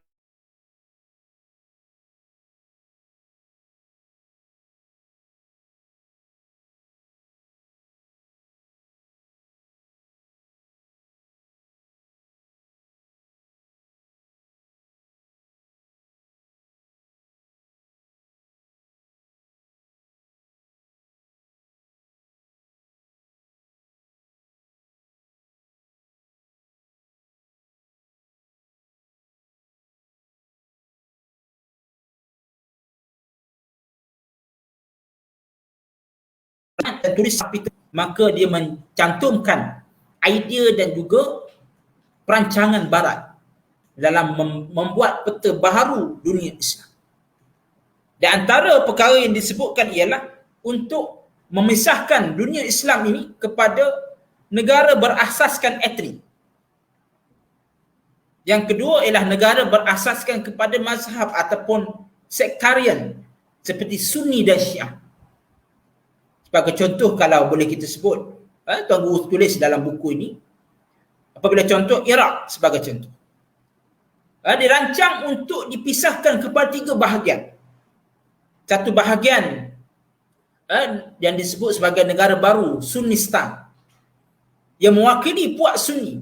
tulis itu, maka dia mencantumkan idea dan juga perancangan barat dalam membuat peta baharu dunia Islam. Dan antara perkara yang disebutkan ialah untuk memisahkan dunia Islam ini kepada negara berasaskan etnik. Yang kedua ialah negara berasaskan kepada mazhab ataupun sektarian seperti Sunni dan Syiah. Sebagai contoh, kalau boleh kita sebut, Tuan Guru tulis dalam buku ini, apabila contoh Iraq sebagai contoh, dirancang untuk dipisahkan kepada 3 bahagian. Satu bahagian yang disebut sebagai negara baru, Sunnistan, yang mewakili puak Sunni.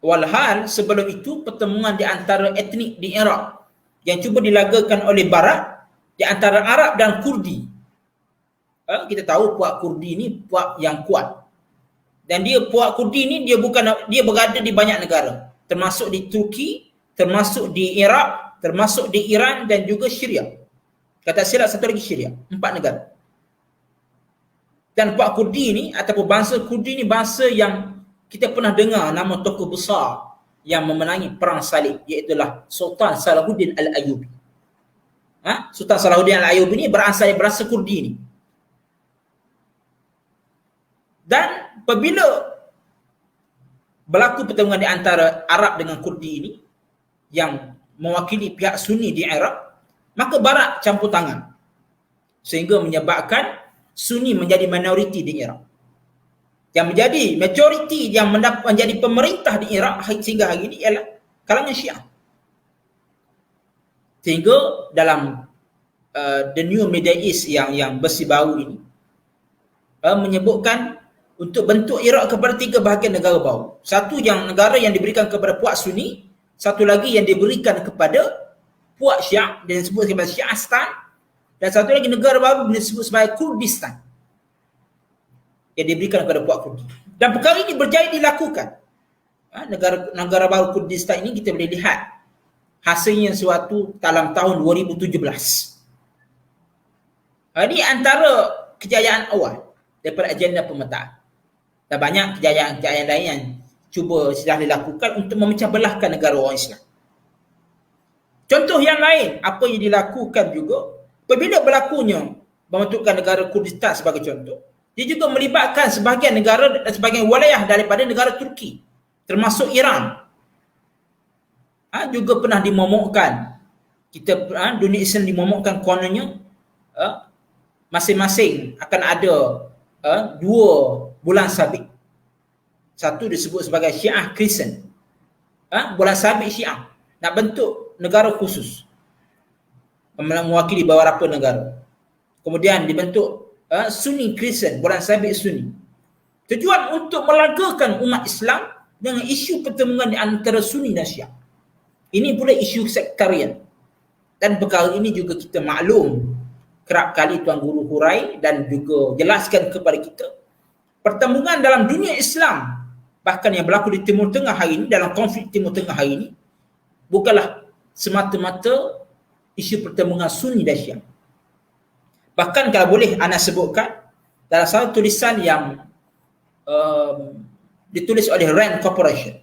Walhal sebelum itu pertemuan di antara etnik di Iraq yang cuba dilagakan oleh Barat di antara Arab dan Kurdi. Kita tahu puak Kurdi ini puak yang kuat. Dan puak Kurdi ini dia berada di banyak negara, termasuk di Turki, termasuk di Iraq, termasuk di Iran dan juga Syria. Kata silap satu lagi Syria, 4 negara. Dan puak Kurdi ini ataupun bangsa Kurdi ini bangsa yang kita pernah dengar nama tokoh besar yang memenangi perang salib, iaitu Sultan Salahuddin Al-Ayyubi. Sultan Salahuddin Al-Ayyubi ini berasal Kurdi ini. Dan apabila berlaku pertemuan di antara Arab dengan Kurdi ini yang mewakili pihak Sunni di Iraq, maka Barat campur tangan sehingga menyebabkan Sunni menjadi minoriti di Iraq. Yang menjadi majoriti yang menjadi pemerintah di Iraq sehingga hari ini ialah kalangan Syiah. Sehingga dalam the new Middle East yang bersih baru ini menyebutkan untuk bentuk Iraq kepada 3 bahagian negara baru. Satu yang negara yang diberikan kepada puak Sunni, satu lagi yang diberikan kepada puak Syiah dan disebut sebagai Syiastan, dan satu lagi negara baru yang disebut sebagai Kurdistan yang diberikan kepada puak Kurdi. Dan perkara ini berjaya dilakukan. Negara baru Kurdistan ini kita boleh lihat hasilnya suatu dalam tahun 2017. Ini antara kejayaan awal daripada agenda pemetaan. Dan banyak kejayaan-kejayaan lain yang cuba sudah dilakukan untuk memecah belahkan negara orang Islam. Contoh yang lain, apa yang dilakukan juga apabila berlakunya pembentukan negara Kurdistan sebagai contoh, dia juga melibatkan sebahagian negara dan sebahagian wilayah daripada negara Turki, termasuk Iran. Juga pernah dimomokkan. Dunia Islam dimomokkan kononnya masing-masing akan ada 2 bulan sabit. Satu disebut sebagai Syiah Kristen. Bulan sabit Syiah nak bentuk negara khusus mewakili beberapa negara. Kemudian dibentuk Sunni Kristen, bulan sabit Sunni. Tujuan untuk melagakan umat Islam dengan isu pertemuan antara Sunni dan Syiah. Ini pula isu sektarian. Dan perkara ini juga kita maklum, kerap kali Tuan Guru hurai dan juga jelaskan kepada kita. Pertemuan dalam dunia Islam, bahkan yang berlaku di Timur Tengah hari ini, dalam konflik Timur Tengah hari ini, bukanlah semata-mata isu pertemuan Sunni dan Syiah. Bahkan kalau boleh anda sebutkan, dalam satu tulisan yang ditulis oleh Rand Corporation,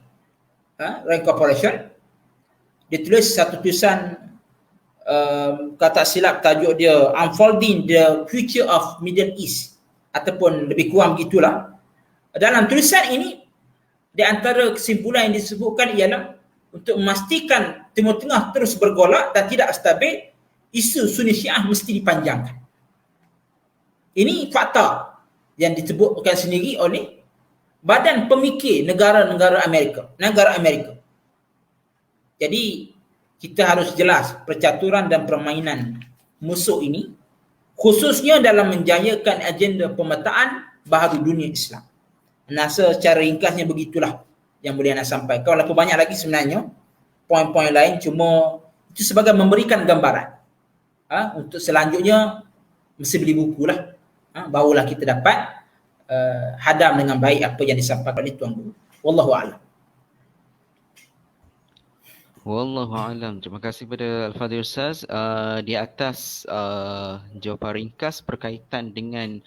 ditulis satu tulisan, kata silap tajuk dia Unfolding the Future of Middle East, ataupun lebih kurang begitulah. Dalam tulisan ini, di antara kesimpulan yang disebutkan ialah untuk memastikan Timur Tengah terus bergolak dan tidak stabil, isu Sunni Syiah mesti dipanjangkan. Ini fakta yang disebutkan sendiri oleh Badan Pemikir Negara Amerika. Jadi kita harus jelas percaturan dan permainan musuh ini, khususnya dalam menjayakan agenda pemetaan baharu dunia Islam. Nasa secara ringkasnya begitulah yang boleh anda sampaikan. Walaupun banyak lagi sebenarnya poin-poin lain, cuma itu sebagai memberikan gambaran. Untuk selanjutnya mesti beli buku lah. Barulah kita dapat hadam dengan baik apa yang disampaikan oleh Tuan Guru. Wallahu a'lam. Wallahu alam. Terima kasih kepada Al-Fadhil Ustaz di atas jawapan ringkas berkaitan dengan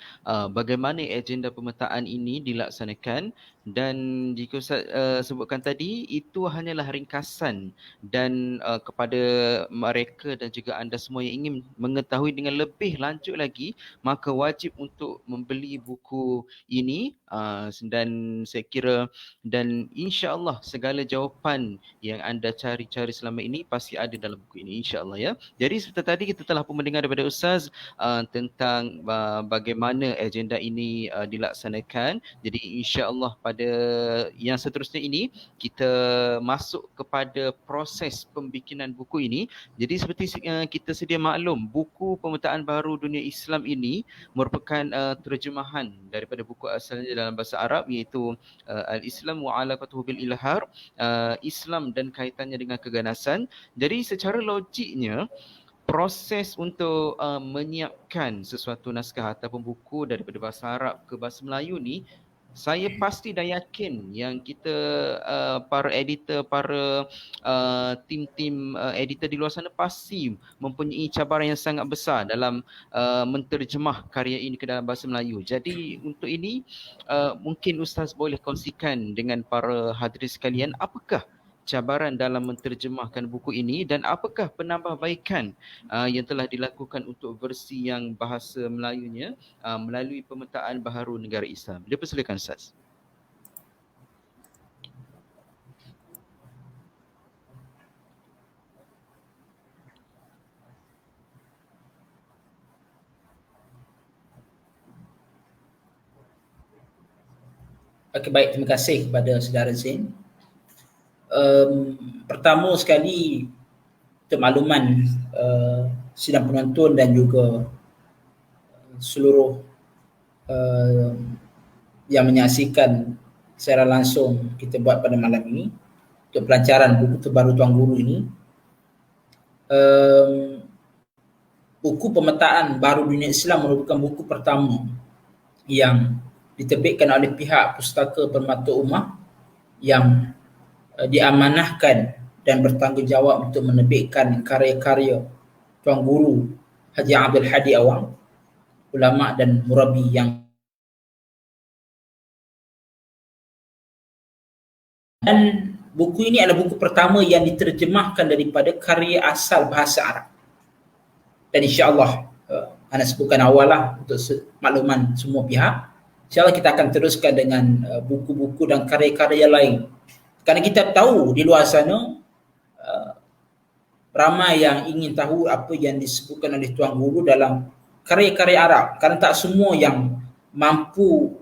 bagaimana agenda pemetaan ini dilaksanakan. Dan jika Ustaz sebutkan tadi, itu hanyalah ringkasan, dan kepada mereka dan juga anda semua yang ingin mengetahui dengan lebih lanjut lagi, maka wajib untuk membeli buku ini, dan saya kira, dan insya-Allah segala jawapan yang anda cari selama ini pasti ada dalam buku ini, insya-Allah ya. Jadi seperti tadi kita telah pun mendengar daripada Ustaz tentang bagaimana agenda ini dilaksanakan. Jadi insya-Allah pada yang seterusnya ini kita masuk kepada proses pembikinan buku ini. Jadi seperti kita sedia maklum, buku Pemetaan Baharu Dunia Islam ini merupakan terjemahan daripada buku asalnya dalam bahasa Arab, iaitu Al-Islam wa Alaqatuhu bil Ilhar, Islam dan kaitannya dengan keganasan. Jadi secara logiknya, proses untuk menyiapkan sesuatu naskah ataupun buku daripada bahasa Arab ke bahasa Melayu ni, saya pasti dan yakin yang kita para editor, para tim-tim editor di luar sana pasti mempunyai cabaran yang sangat besar dalam menterjemah karya ini ke dalam bahasa Melayu. Jadi untuk ini mungkin Ustaz boleh kongsikan dengan para hadirin sekalian, apakah cabaran dalam menterjemahkan buku ini dan apakah penambahbaikan yang telah dilakukan untuk versi yang bahasa Melayunya melalui Pemetaan Baharu Negara Islam. Dipersilakan Ustaz. Okey, baik, terima kasih kepada saudara Zain. Pertama sekali, untuk makluman sidang penonton dan juga seluruh yang menyaksikan secara langsung kita buat pada malam ini untuk pelancaran buku terbaru Tuan Guru ini, buku Pemetaan Baharu Dunia Islam merupakan buku pertama yang diterbitkan oleh pihak Pustaka Permata Ummah yang diamanahkan dan bertanggungjawab untuk menerbitkan karya-karya Tuan Guru Haji Abdul Hadi Awang ulama dan murabi yang, dan buku ini adalah buku pertama yang diterjemahkan daripada karya asal bahasa Arab. Dan insya-Allah ana sebutkan awal lah untuk makluman semua pihak. InsyaAllah kita akan teruskan dengan buku-buku dan karya-karya lain. Kerana kita tahu di luar sana ramai yang ingin tahu apa yang disebutkan oleh Tuan Guru dalam karya-karya Arab. Kerana tak semua yang mampu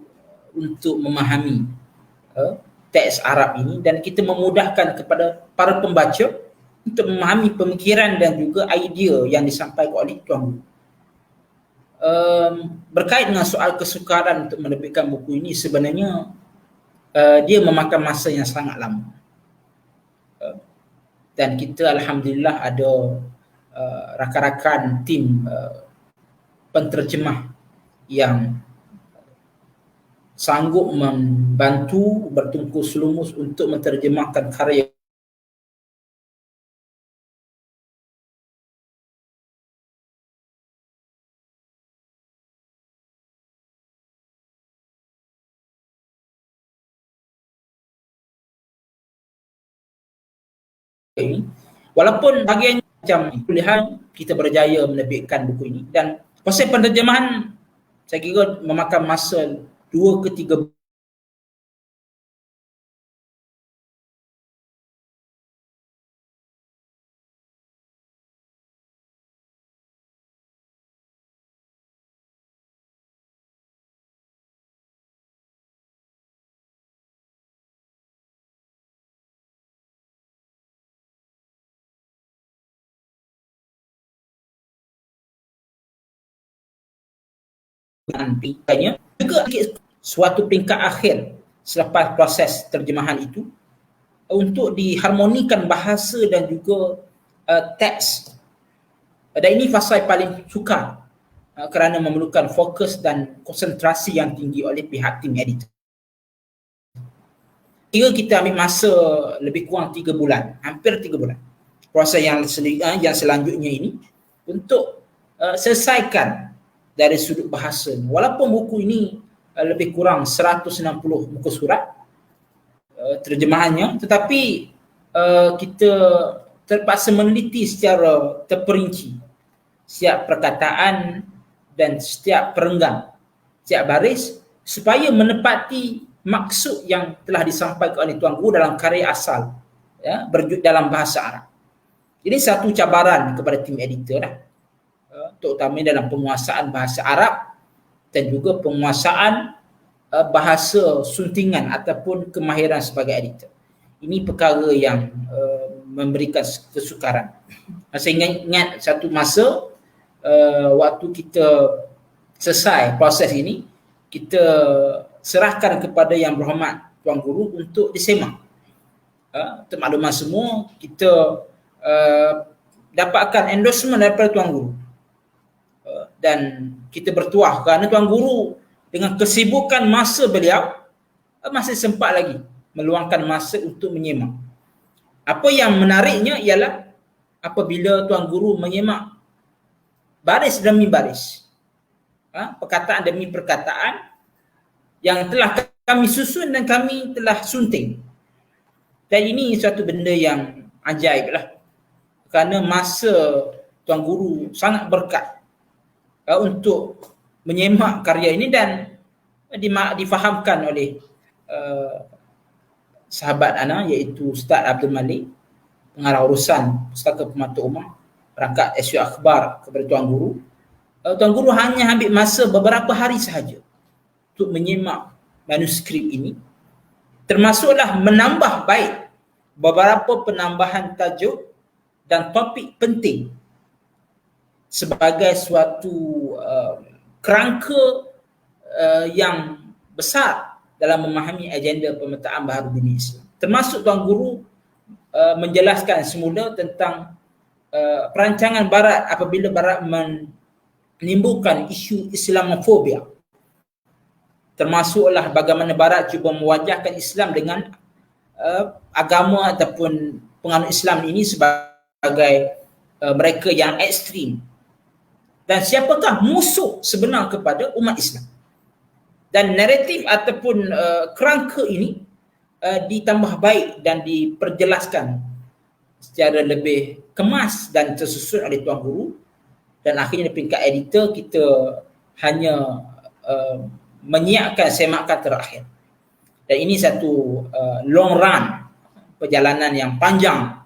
untuk memahami teks Arab ini, dan kita memudahkan kepada para pembaca untuk memahami pemikiran dan juga idea yang disampaikan oleh Tuan Guru. Berkait dengan soal kesukaran untuk menerbitkan buku ini, sebenarnya dia memakan masa yang sangat lama. Dan kita alhamdulillah ada rakan-rakan tim penterjemah yang sanggup membantu bertungkus lumus untuk menterjemahkan karya ini. Walaupun bahagiannya macam pilihan, kita berjaya menerbitkan buku ini, dan proses penterjemahan saya kira memakan masa 2 ke 3 nanti. Juga suatu peringkat akhir selepas proses terjemahan itu untuk diharmonikan bahasa dan juga teks. Dan ini fasa yang paling sukar kerana memerlukan fokus dan konsentrasi yang tinggi oleh pihak tim editor. Kita ambil masa lebih kurang 3 bulan, hampir 3 bulan. Proses yang selanjutnya ini untuk selesaikan dari sudut bahasa. Walaupun buku ini lebih kurang 160 muka surat terjemahannya, tetapi kita terpaksa meneliti secara terperinci setiap perkataan dan setiap perenggan, setiap baris, supaya menepati maksud yang telah disampaikan oleh Tuan Guru dalam karya asal, ya, dalam bahasa Arab. Jadi satu cabaran kepada tim editor lah, terutama dalam penguasaan bahasa Arab dan juga penguasaan bahasa suntingan ataupun kemahiran sebagai editor. Ini perkara yang memberikan kesukaran. Saya ingat satu masa waktu kita selesai proses ini, kita serahkan kepada Yang Berhormat Tuan Guru untuk disemak. Untuk makluman semua, kita dapatkan endorsement daripada Tuan Guru. Dan kita bertuah kerana Tuan Guru dengan kesibukan masa beliau masih sempat lagi meluangkan masa untuk menyemak. Apa yang menariknya ialah apabila Tuan Guru menyemak baris demi baris, perkataan demi perkataan yang telah kami susun dan kami telah sunting. Dan ini satu benda yang ajaib lah, kerana masa Tuan Guru sangat berkat untuk menyemak karya ini dan difahamkan oleh sahabat ana iaitu Ustaz Abdul Malik, pengarah urusan Pustaka Pemata Ummah, perangkat SU Akhbar kepada Tuan Guru. Tuan Guru hanya ambil masa beberapa hari sahaja untuk menyemak manuskrip ini, termasuklah menambah baik beberapa penambahan tajuk dan topik penting sebagai suatu kerangka yang besar dalam memahami agenda pemetaan Baharudin Islam. Termasuk Tuan Guru menjelaskan semula tentang perancangan Barat apabila Barat menimbulkan isu Islamofobia. Termasuklah bagaimana Barat cuba mewajahkan Islam dengan agama ataupun penganut Islam ini sebagai mereka yang ekstrim, dan siapakah musuh sebenar kepada umat Islam. Dan naratif ataupun kerangka ini ditambah baik dan diperjelaskan secara lebih kemas dan tersusun oleh Tuan Guru, dan akhirnya di peringkat editor kita hanya menyiapkan semakan terakhir. Dan ini satu long run, perjalanan yang panjang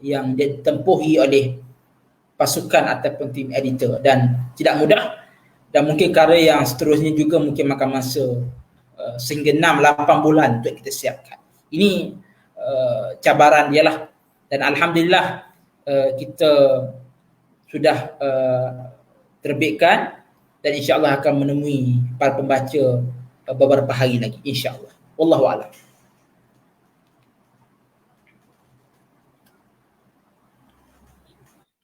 yang ditempuhi oleh pasukan ataupun tim editor, dan tidak mudah, dan mungkin karya yang seterusnya juga mungkin makan masa sehingga 6-8 bulan untuk kita siapkan. Ini cabaran dia lah, dan alhamdulillah kita sudah terbitkan dan insya-Allah akan menemui para pembaca beberapa hari lagi insya-Allah. Wallahu a'lam.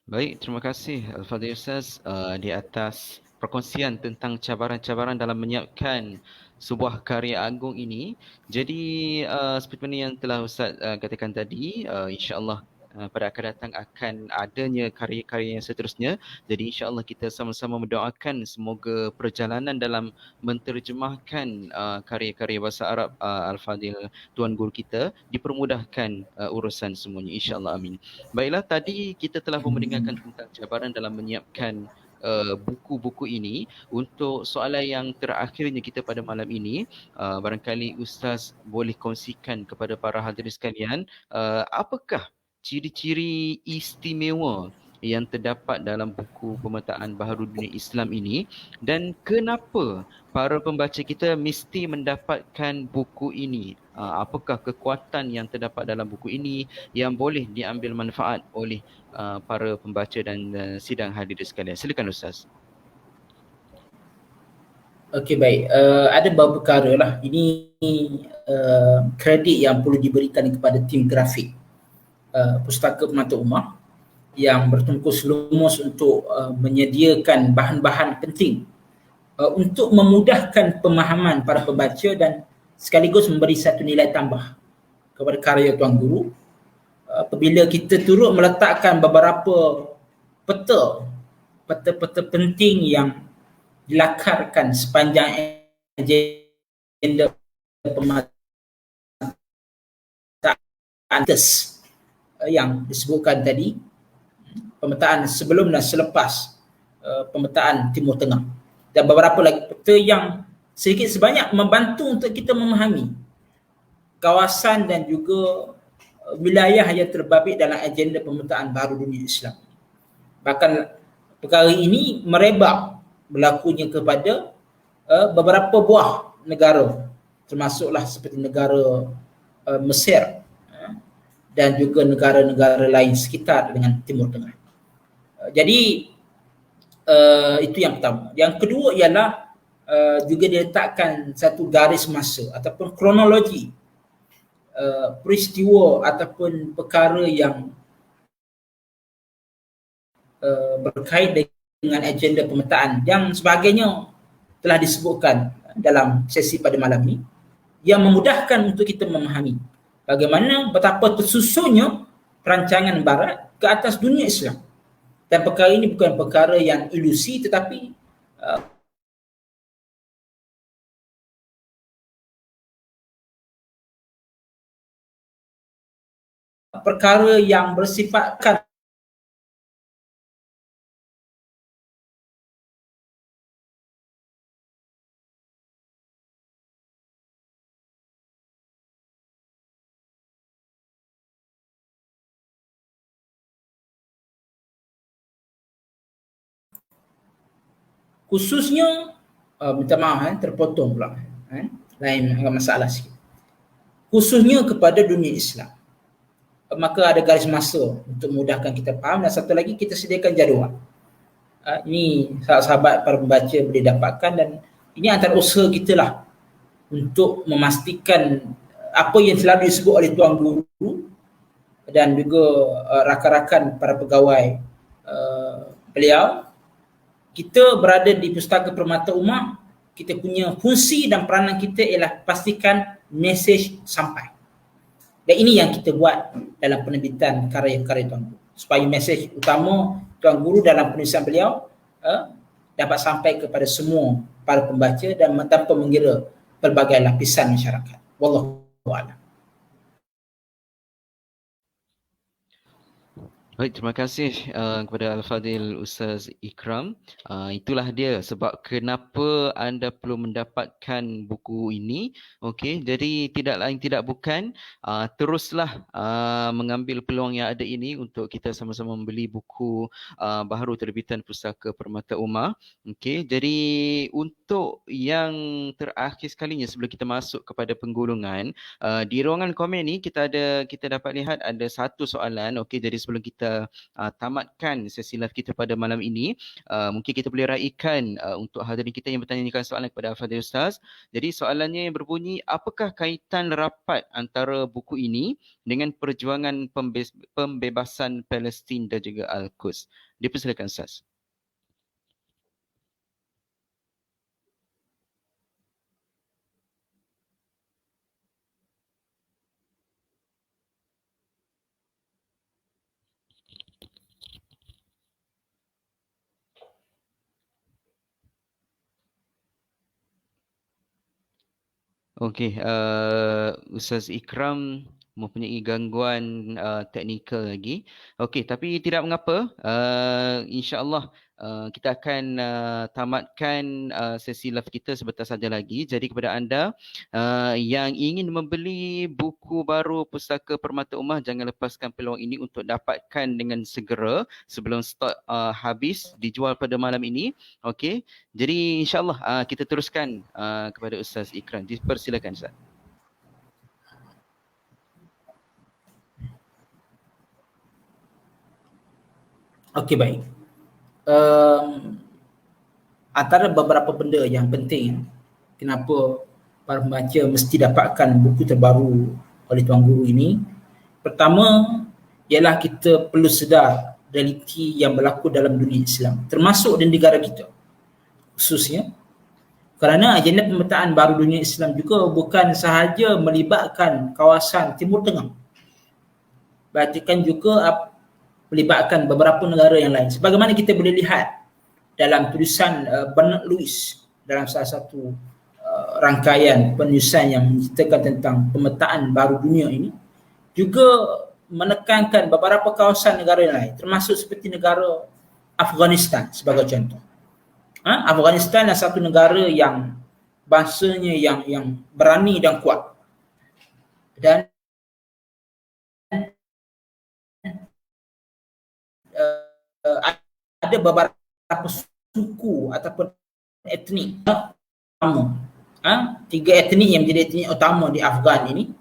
Baik, terima kasih Al-Fadhil Ustaz di atas perkongsian tentang cabaran-cabaran dalam menyiapkan sebuah karya agung ini. Jadi seperti mana yang telah Ustaz katakan tadi, insya-Allah pada akan datang akan adanya karya-karya yang seterusnya. Jadi insya-Allah kita sama-sama mendoakan semoga perjalanan dalam menterjemahkan karya-karya bahasa Arab Al-Fadhil Tuan Guru kita dipermudahkan urusan semuanya, insya-Allah, amin. Baiklah, tadi kita telah pun mendengarkan tentang cabaran dalam menyiapkan buku-buku ini. Untuk soalan yang terakhirnya kita pada malam ini, barangkali Ustaz boleh kongsikan kepada para hadirin sekalian, apakah ciri-ciri istimewa yang terdapat dalam buku pemetaan Baharuddin Islam ini, dan kenapa para pembaca kita mesti mendapatkan buku ini? Apakah kekuatan yang terdapat dalam buku ini yang boleh diambil manfaat oleh para pembaca dan sidang hadirin sekalian? Silakan Ustaz. Okey, baik. Ada beberapa perkara lah. Ini kredit yang perlu diberikan kepada tim grafik Pustaka Permata Ummah yang bertungkus lumus untuk menyediakan bahan-bahan penting untuk memudahkan pemahaman para pembaca dan sekaligus memberi satu nilai tambah kepada karya Tuan Guru apabila kita turut meletakkan beberapa peta penting yang dilakarkan sepanjang agenda pemataan yang disebutkan tadi, pemetaan sebelum dan selepas pemetaan Timur Tengah, dan beberapa lagi peta yang sedikit sebanyak membantu untuk kita memahami kawasan dan juga wilayah yang terbabit dalam agenda pemetaan Baharuddin Islam. Bahkan perkara ini merebak berlakunya kepada beberapa buah negara, termasuklah seperti negara Mesir dan juga negara-negara lain sekitar dengan Timur Tengah. Jadi itu yang pertama. Yang kedua ialah juga diletakkan satu garis masa ataupun kronologi peristiwa ataupun perkara yang berkait dengan agenda pemetaan yang sebagainya telah disebutkan dalam sesi pada malam ini, yang memudahkan untuk kita memahami bagaimana betapa tersusunnya perancangan Barat ke atas dunia Islam. Dan perkara ini bukan perkara yang ilusi, tetapi perkara yang bersifat khususnya minta maaf terpotong pula lain masalah sikit, khususnya kepada dunia Islam. Maka ada garis masa untuk memudahkan kita faham, dan satu lagi kita sediakan jadual. Ini sahabat-sahabat para pembaca boleh dapatkan, dan ini antara usaha kita lah untuk memastikan apa yang selalu disebut oleh Tuan Guru dan juga rakan-rakan para pegawai beliau. Kita berada di Pustaka Permata Ummah, kita punya fungsi dan peranan kita ialah pastikan mesej sampai. Dan ini yang kita buat dalam penerbitan karya-karya Tuan Guru, supaya mesej utama Tuan Guru dalam penulisan beliau dapat sampai kepada semua para pembaca dan tanpa mengira pelbagai lapisan masyarakat. Wallahu a'lam. Baik, terima kasih kepada Al-Fadhil Ustaz Ikram. Itulah dia sebab kenapa anda perlu mendapatkan buku ini. Okey, jadi tidak lain tidak bukan teruslah mengambil peluang yang ada ini untuk kita sama-sama membeli buku baharu terbitan Pustaka Permata Ummah. Okey, jadi untuk yang terakhir sekalinya sebelum kita masuk kepada penggulungan, di ruangan komen ni kita dapat lihat ada satu soalan. Okey, jadi sebelum kita tamatkan sesi live kita pada malam ini, mungkin kita boleh raikan untuk hadirin kita yang bertanyakan soalan kepada Al-Fadhil Ustaz. Jadi soalannya yang berbunyi, apakah kaitan rapat antara buku ini dengan perjuangan pembebasan Palestin dan juga Al-Quds? Dipersilakan Ustaz. Okey, Ustaz Ikram mempunyai gangguan teknikal lagi. Okey, tapi tidak mengapa. InsyaAllah kita akan tamatkan sesi live kita sebentar saja lagi. Jadi kepada anda yang ingin membeli buku baru Pustaka Permata Ummah, jangan lepaskan peluang ini untuk dapatkan dengan segera sebelum stok habis dijual pada malam ini. Okey, jadi insyaAllah kita teruskan kepada Ustaz Ikram. Dipersilakan Ustaz. Okey, baik. Antara beberapa benda yang penting kenapa para pembaca mesti dapatkan buku terbaru oleh Tuan Guru ini. Pertama ialah kita perlu sedar realiti yang berlaku dalam dunia Islam, termasuk di negara kita khususnya, kerana agenda pemetaan baru dunia Islam juga bukan sahaja melibatkan kawasan Timur Tengah, bahkan juga melibatkan beberapa negara yang lain. Sebagaimana kita boleh lihat dalam tulisan Bernard Lewis dalam salah satu rangkaian penulisan yang menceritakan tentang pemetaan baru dunia ini, juga menekankan beberapa kawasan negara yang lain, termasuk seperti negara Afghanistan sebagai contoh. Afghanistan adalah satu negara yang bangsanya yang berani dan kuat, dan ada beberapa suku ataupun etnik utama, 3 etnik yang menjadi etnik utama di Afghan ini.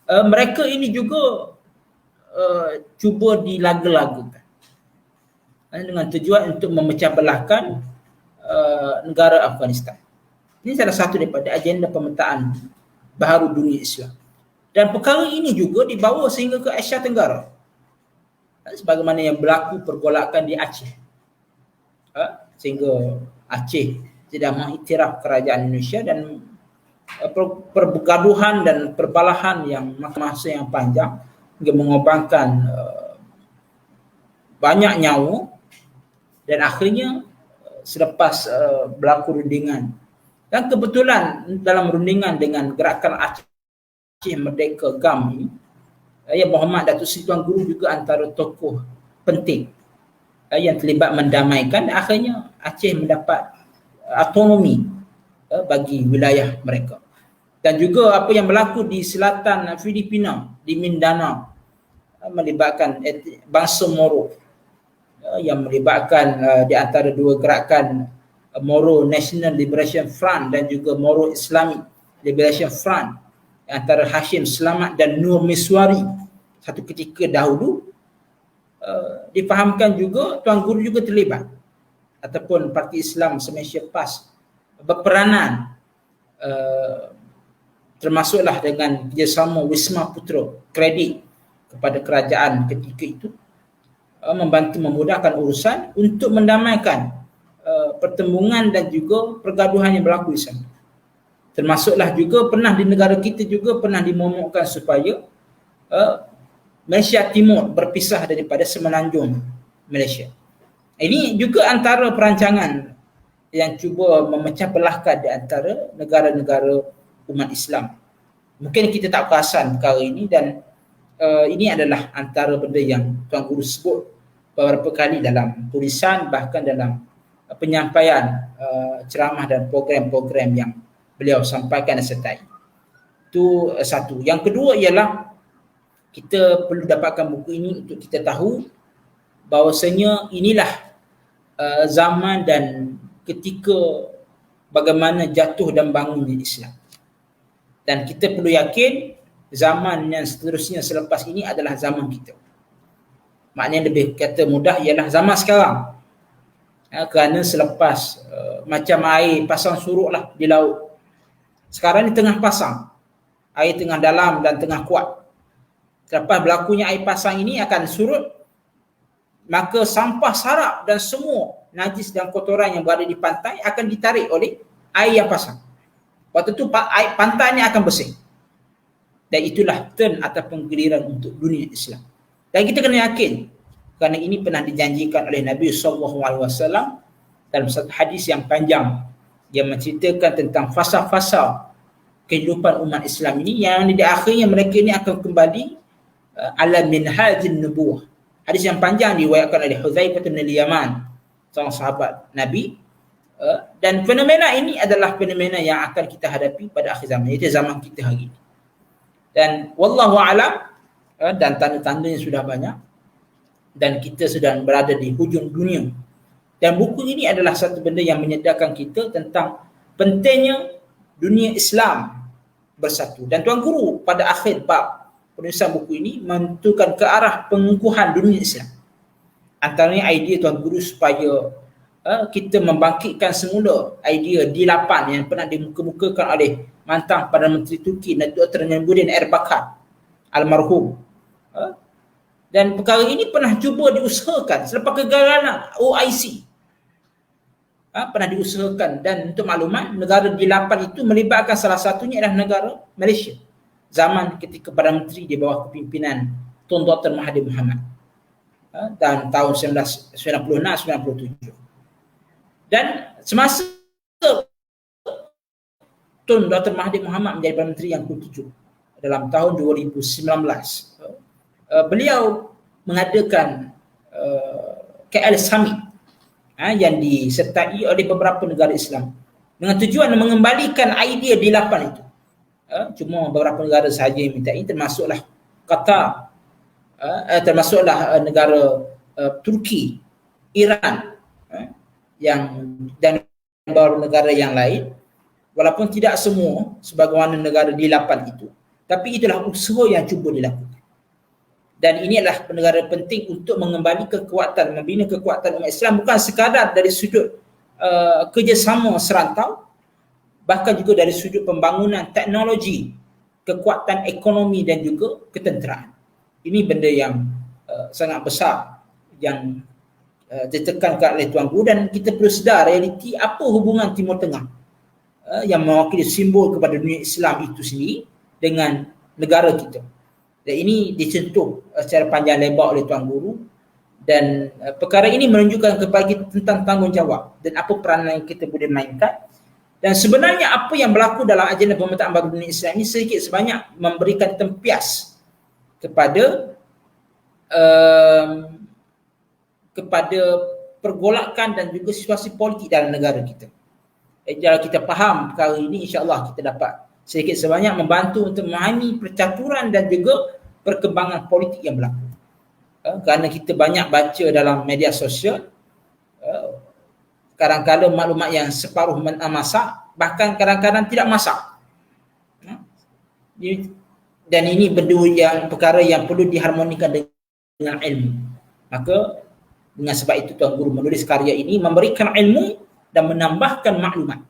Mereka ini juga cuba dilaga-lagakan dengan tujuan untuk memecah belahkan negara Afghanistan. Ini salah satu daripada agenda pemetaan baharu dunia Islam. Dan perkara ini juga dibawa sehingga ke Asia Tenggara, sebagaimana yang berlaku pergolakan di Aceh, sehingga Aceh tidak mengiktiraf kerajaan Indonesia, dan pergaduhan dan perbalahan yang masa yang panjang hingga mengorbankan banyak nyawa, dan akhirnya selepas berlaku rundingan, dan kebetulan dalam rundingan dengan gerakan Aceh Merdeka GAM ini, Muhammad Datuk Seri Tuan Guru juga antara tokoh penting yang terlibat mendamaikan, dan akhirnya Aceh mendapat autonomi bagi wilayah mereka. Dan juga apa yang berlaku di selatan Filipina, di Mindanao, melibatkan bangsa Moro, yang melibatkan di antara dua gerakan Moro National Liberation Front dan juga Moro Islamic Liberation Front, antara Hashim Selamat dan Nur Miswari satu ketika dahulu. Difahamkan juga Tuan Guru juga terlibat, ataupun Parti Islam Semasa PAS berperanan, termasuklah dengan kerjasama Wisma Putra kredit kepada kerajaan ketika itu, membantu memudahkan urusan untuk mendamaikan pertembungan dan juga pergaduhan yang berlaku di sana. Termasuklah juga pernah di negara kita juga pernah dimomokkan supaya Malaysia Timur berpisah daripada Semenanjung Malaysia. Ini juga antara perancangan yang cuba memecah belahkan di antara negara-negara umat Islam. Mungkin kita tak perasan perkara ini, dan ini adalah antara benda yang Tuan Guru sebut beberapa kali dalam tulisan, bahkan dalam penyampaian ceramah dan program-program yang beliau sampaikan dan sertai. Itu satu. Yang kedua ialah kita perlu dapatkan buku ini untuk kita tahu bahawasanya inilah zaman dan ketika bagaimana jatuh dan bangunnya Islam. Dan kita perlu yakin zaman yang seterusnya selepas ini adalah zaman kita. Maknanya lebih kata mudah ialah zaman sekarang. Kerana selepas macam air pasang surut lah di laut. Sekarang ni tengah pasang. Air tengah dalam dan tengah kuat. Selepas berlakunya air pasang ini akan surut, maka sampah sarap dan semua najis dan kotoran yang berada di pantai akan ditarik oleh air yang pasang. Waktu itu air pantainya akan bersih. Dan itulah turn ataupun giliran untuk dunia Islam. Dan kita kena yakin, kerana ini pernah dijanjikan oleh Nabi SAW dalam satu hadis yang panjang yang menceritakan tentang fasa-fasa kehidupan umat Islam ini, yang di akhirnya mereka ini akan kembali ala minhajin nubuwah. Hadis yang panjang diriwayatkan oleh Hudzaifah bin Yaman, seorang sahabat Nabi, dan fenomena ini adalah fenomena yang akan kita hadapi pada akhir zaman, iaitu zaman kita hari ini. Dan wallahu a'lam, dan tanda-tandanya sudah banyak, dan kita sedang berada di hujung dunia. Dan buku ini adalah satu benda yang menyedarkan kita tentang pentingnya dunia Islam bersatu. Dan Tuan Guru pada akhir bab penulisan buku ini menentukan ke arah pengukuhan dunia Islam. Antaranya idea Tuan Guru supaya kita membangkitkan semula idea D8 yang pernah dikemukakan oleh mantan Perdana Menteri Turki Dr. Nurimuddin Erbakan almarhum. Dan perkara ini pernah cuba diusahakan selepas kegagalan OIC. Pernah diusahakan, dan untuk maklumat, negara D8 itu melibatkan salah satunya adalah negara Malaysia. Zaman ketika Perdana Menteri di bawah kepimpinan Tun Dr. Mahathir Mohamad. Dan tahun 1996-97. Dan semasa Tun Dr. Mahathir Mohamad menjadi Perdana Menteri yang ke-7 dalam tahun 2019, beliau mengadakan KL Summit yang disertai oleh beberapa negara Islam dengan tujuan mengembalikan idea D8 itu. Cuma beberapa negara sahaja yang mintai, termasuklah Qatar, termasuklah negara Turki, Iran, dan beberapa negara yang lain. Walaupun tidak semua sebagaimana negara D8 itu, tapi itulah usaha yang cuba dilakukan. Dan ini adalah negara penting untuk mengembali kekuatan, membina kekuatan umat Islam, bukan sekadar dari sudut kerjasama serantau, bahkan juga dari sudut pembangunan teknologi, kekuatan ekonomi dan juga ketenteraan. Ini benda yang sangat besar yang ditekankan oleh Tuan Guru, dan kita perlu sedar realiti apa hubungan Timur Tengah yang mewakili simbol kepada dunia Islam itu sendiri dengan negara kita. Dan ini disentuh secara panjang lebar oleh Tuan Guru, dan perkara ini menunjukkan kepada kita tentang tanggungjawab dan apa peranan yang kita boleh mainkan. Dan sebenarnya apa yang berlaku dalam agenda pemetaan baru dunia Islam ini sedikit sebanyak memberikan tempias kepada pergolakan dan juga situasi politik dalam negara kita. Kalau kita faham perkara ini, insya-Allah kita dapat sedikit sebanyak membantu untuk memahami percaturan dan juga perkembangan politik yang berlaku. Kerana kita banyak baca dalam media sosial, kadang-kadang maklumat yang separuh masak, bahkan kadang-kadang tidak masak. Dan ini benda yang perkara yang perlu diharmonikan dengan ilmu. Maka dengan sebab itu Tuan Guru menulis karya ini, memberikan ilmu dan menambahkan maklumat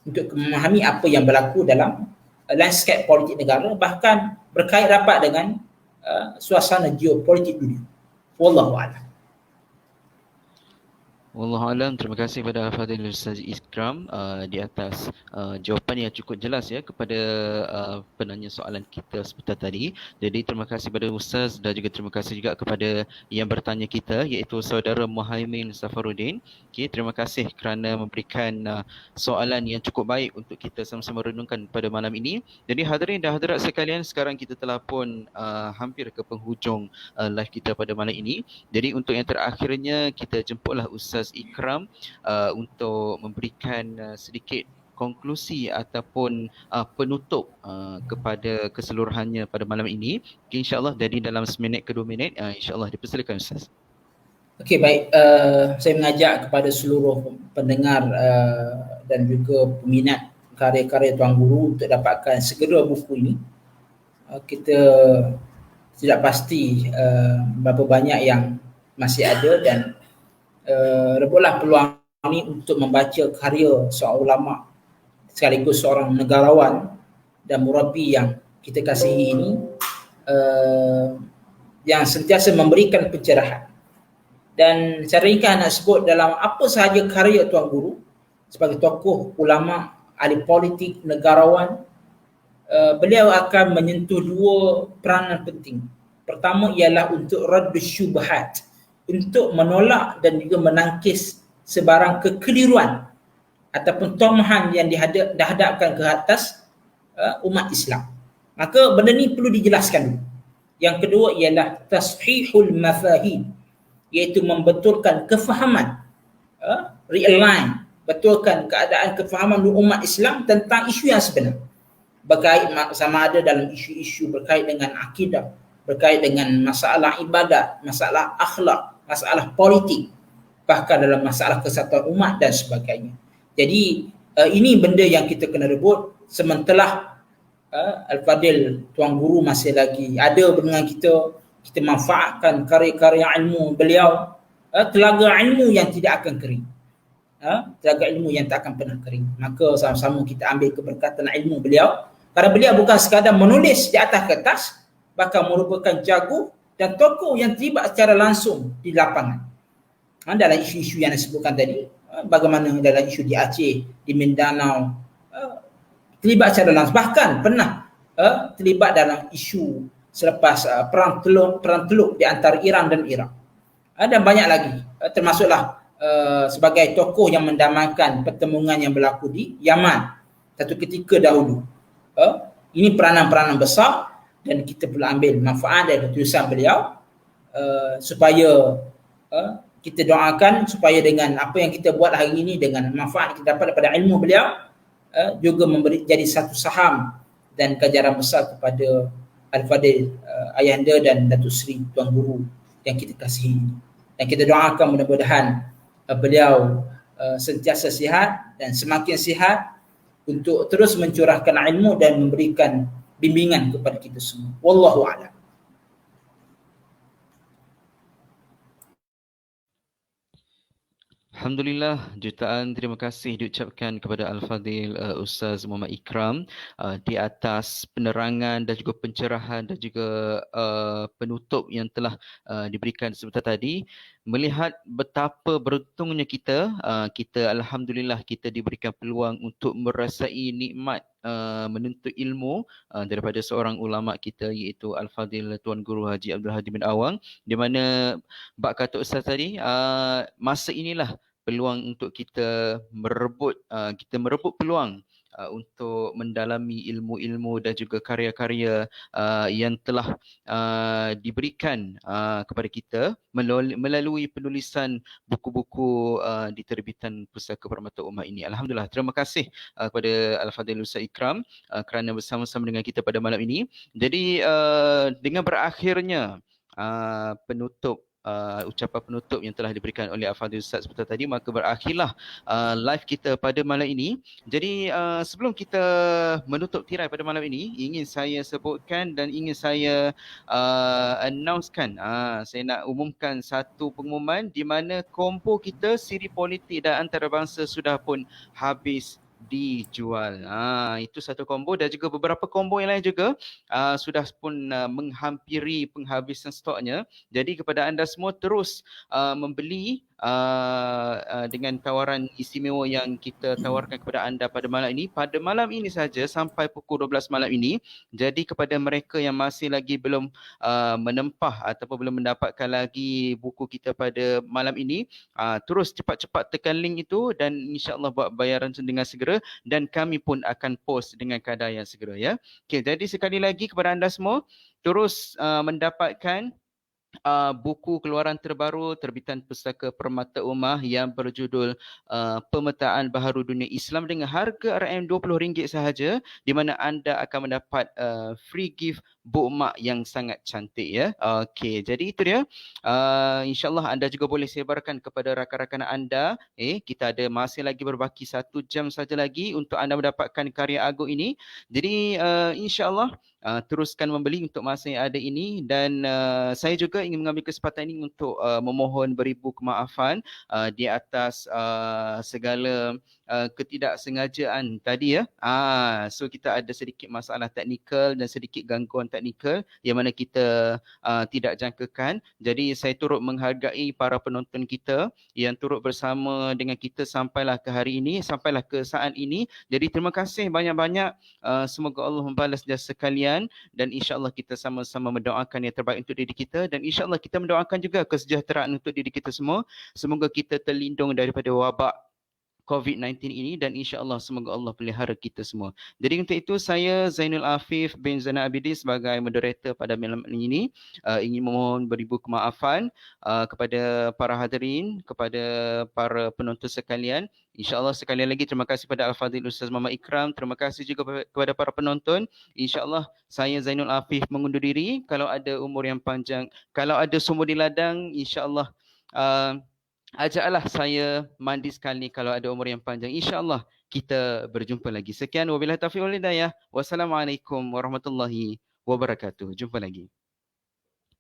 untuk memahami apa yang berlaku dalam landscape politik negara, bahkan berkait rapat dengan suasana geopolitik dunia. Wallahu a'lam. Wallahualam, terima kasih kepada Fadil Ustaz Ikram di atas jawapan yang cukup jelas ya kepada penanya soalan kita sebentar tadi. Jadi terima kasih kepada Ustaz dan juga terima kasih juga kepada yang bertanya kita iaitu saudara Muhaimin Safaruddin. Okay, terima kasih kerana memberikan soalan yang cukup baik untuk kita sama-sama renungkan pada malam ini. Jadi hadirin dan hadirat sekalian, sekarang kita telah pun hampir ke penghujung live kita pada malam ini. Jadi untuk yang terakhirnya kita jemputlah Ustaz Ikram untuk memberikan sedikit konklusi ataupun penutup kepada keseluruhannya pada malam ini. Okay, InsyaAllah jadi dalam seminit ke 2 minit, InsyaAllah dipersilakan Ustaz. Okey, baik. Saya mengajak kepada seluruh pendengar dan juga peminat karya-karya Tuan Guru untuk dapatkan segera buku ini. Kita tidak pasti berapa banyak yang masih ada dan rebutlah peluang ini untuk membaca karya seorang ulama sekaligus seorang negarawan dan murabi yang kita kasihi ini, yang sentiasa memberikan pencerahan. Dan saya ringkas nak sebut dalam apa sahaja karya Tuan Guru sebagai tokoh, ulama, ahli politik, negarawan, beliau akan menyentuh dua peranan penting. Pertama ialah untuk raddus syubhat, untuk menolak dan juga menangkis sebarang kekeliruan ataupun tomahan yang dihadapkan ke atas umat Islam. Maka benda ni perlu dijelaskan dulu. Yang kedua ialah tashihul mafahim, iaitu membetulkan kefahaman, realign, betulkan keadaan kefahaman umat Islam tentang isu yang sebenar, berkait sama ada dalam isu-isu berkait dengan akidah, berkait dengan masalah ibadat, masalah akhlak, masalah politik, bahkan dalam masalah kesatuan umat dan sebagainya. Jadi ini benda yang kita kena rebut sementara Al-Fadil Tuan Guru masih lagi ada dengan kita. Kita manfaatkan karya-karya ilmu beliau, telaga ilmu yang tidak akan kering, telaga ilmu yang tak akan pernah kering. Maka sama-sama kita ambil keberkatan ilmu beliau, kerana beliau bukan sekadar menulis di atas kertas, bahkan merupakan jago dan tokoh yang terlibat secara langsung di lapangan dalam isu-isu yang disebutkan tadi. Bagaimana dalam isu di Aceh, di Mindanao, terlibat secara langsung, bahkan pernah terlibat dalam isu selepas perang teluk di antara Iran dan Iraq, dan banyak lagi, termasuklah sebagai tokoh yang mendamaikan pertemuan yang berlaku di Yaman satu ketika dahulu. Ini peranan-peranan besar dan kita perlu ambil manfaat dari tulisan beliau, supaya kita doakan supaya dengan apa yang kita buat hari ini, dengan manfaat yang kita dapat daripada ilmu beliau, juga memberi jadi satu saham dan ganjaran besar kepada Al-Fadil Ayahanda dan Datuk Seri Tuan Guru yang kita kasihi. Dan kita doakan mudah-mudahan beliau sentiasa sihat dan semakin sihat untuk terus mencurahkan ilmu dan memberikan bimbingan kepada kita semua. Wallahu a'lam. Alhamdulillah, jutaan terima kasih diucapkan kepada Al-Fadil Ustaz Muhammad Ikram di atas penerangan dan juga pencerahan dan juga penutup yang telah diberikan sebentar tadi. Melihat betapa beruntungnya kita, kita Alhamdulillah kita diberikan peluang untuk merasai nikmat menuntut ilmu daripada seorang ulama kita iaitu Al-Fadil Tuan Guru Haji Abdul Hadi bin Awang, di mana bab kata Ustaz tadi, masa inilah peluang untuk kita merebut peluang untuk mendalami ilmu-ilmu dan juga karya-karya yang telah diberikan kepada kita melalui penulisan buku-buku di terbitan Pusaka Permata Umat ini. Alhamdulillah, terima kasih kepada Al-Fadil Ustaz Ikram kerana bersama-sama dengan kita pada malam ini. Jadi dengan berakhirnya penutup ucapan penutup yang telah diberikan oleh Al-Fadil Ustaz sebentar tadi, maka berakhirlah live kita pada malam ini. Jadi sebelum kita menutup tirai pada malam ini, ingin saya sebutkan dan ingin saya announcekan, saya nak umumkan satu pengumuman di mana kompo kita Siri Politik dan Antarabangsa sudah pun habis dijual. Itu satu combo dan juga beberapa combo yang lain juga sudah pun menghampiri penghabisan stoknya. Jadi kepada anda semua terus membeli dengan tawaran istimewa yang kita tawarkan kepada anda pada malam ini. Pada malam ini saja sampai pukul 12 malam ini. Jadi kepada mereka yang masih lagi belum menempah ataupun belum mendapatkan lagi buku kita pada malam ini, terus cepat-cepat tekan link itu dan insya-Allah buat bayaran dengan segera dan kami pun akan post dengan kadar yang segera ya. Okey, jadi sekali lagi kepada anda semua terus mendapatkan buku keluaran terbaru terbitan Pustaka Permata Ummah yang berjudul Pemetaan Baharu Dunia Islam dengan harga RM20 sahaja, di mana anda akan mendapat free gift bookmark yang sangat cantik ya. Okey, jadi itu dia. InsyaAllah anda juga boleh sebarkan kepada rakan-rakan anda. Kita ada masih lagi berbaki 1 jam saja lagi untuk anda mendapatkan karya agung ini. Jadi insyaAllah teruskan membeli untuk masa yang ada ini dan saya juga ingin mengambil kesempatan ini untuk memohon beribu kemaafan di atas segala ketidaksengajaan tadi ya. So kita ada sedikit masalah teknikal dan sedikit gangguan teknikal yang mana kita tidak jangkakan. Jadi saya turut menghargai para penonton kita yang turut bersama dengan kita sampailah ke hari ini, sampailah ke saat ini. Jadi terima kasih banyak-banyak. Semoga Allah membalas jasa kalian dan insya-Allah kita sama-sama mendoakan yang terbaik untuk diri kita dan insya-Allah kita mendoakan juga kesejahteraan untuk diri kita semua. Semoga kita terlindung daripada wabak COVID-19 ini dan insya-Allah semoga Allah pelihara kita semua. Jadi untuk itu saya Zainul Afif bin Zainal Abidin sebagai moderator pada malam ini ingin memohon beribu kemaafan kepada para hadirin, kepada para penonton sekalian. InsyaAllah sekali lagi terima kasih kepada Al-Fadhil Ustaz Muhammad Ikram. Terima kasih juga kepada para penonton. InsyaAllah saya Zainul Afif mengundur diri. Kalau ada umur yang panjang, kalau ada sumur di ladang, insyaAllah ajaklah saya mandi sekali kalau ada umur yang panjang. InsyaAllah kita berjumpa lagi. Sekian wabillahi taufiq wal hidayah. Wassalamualaikum warahmatullahi wabarakatuh. Jumpa lagi.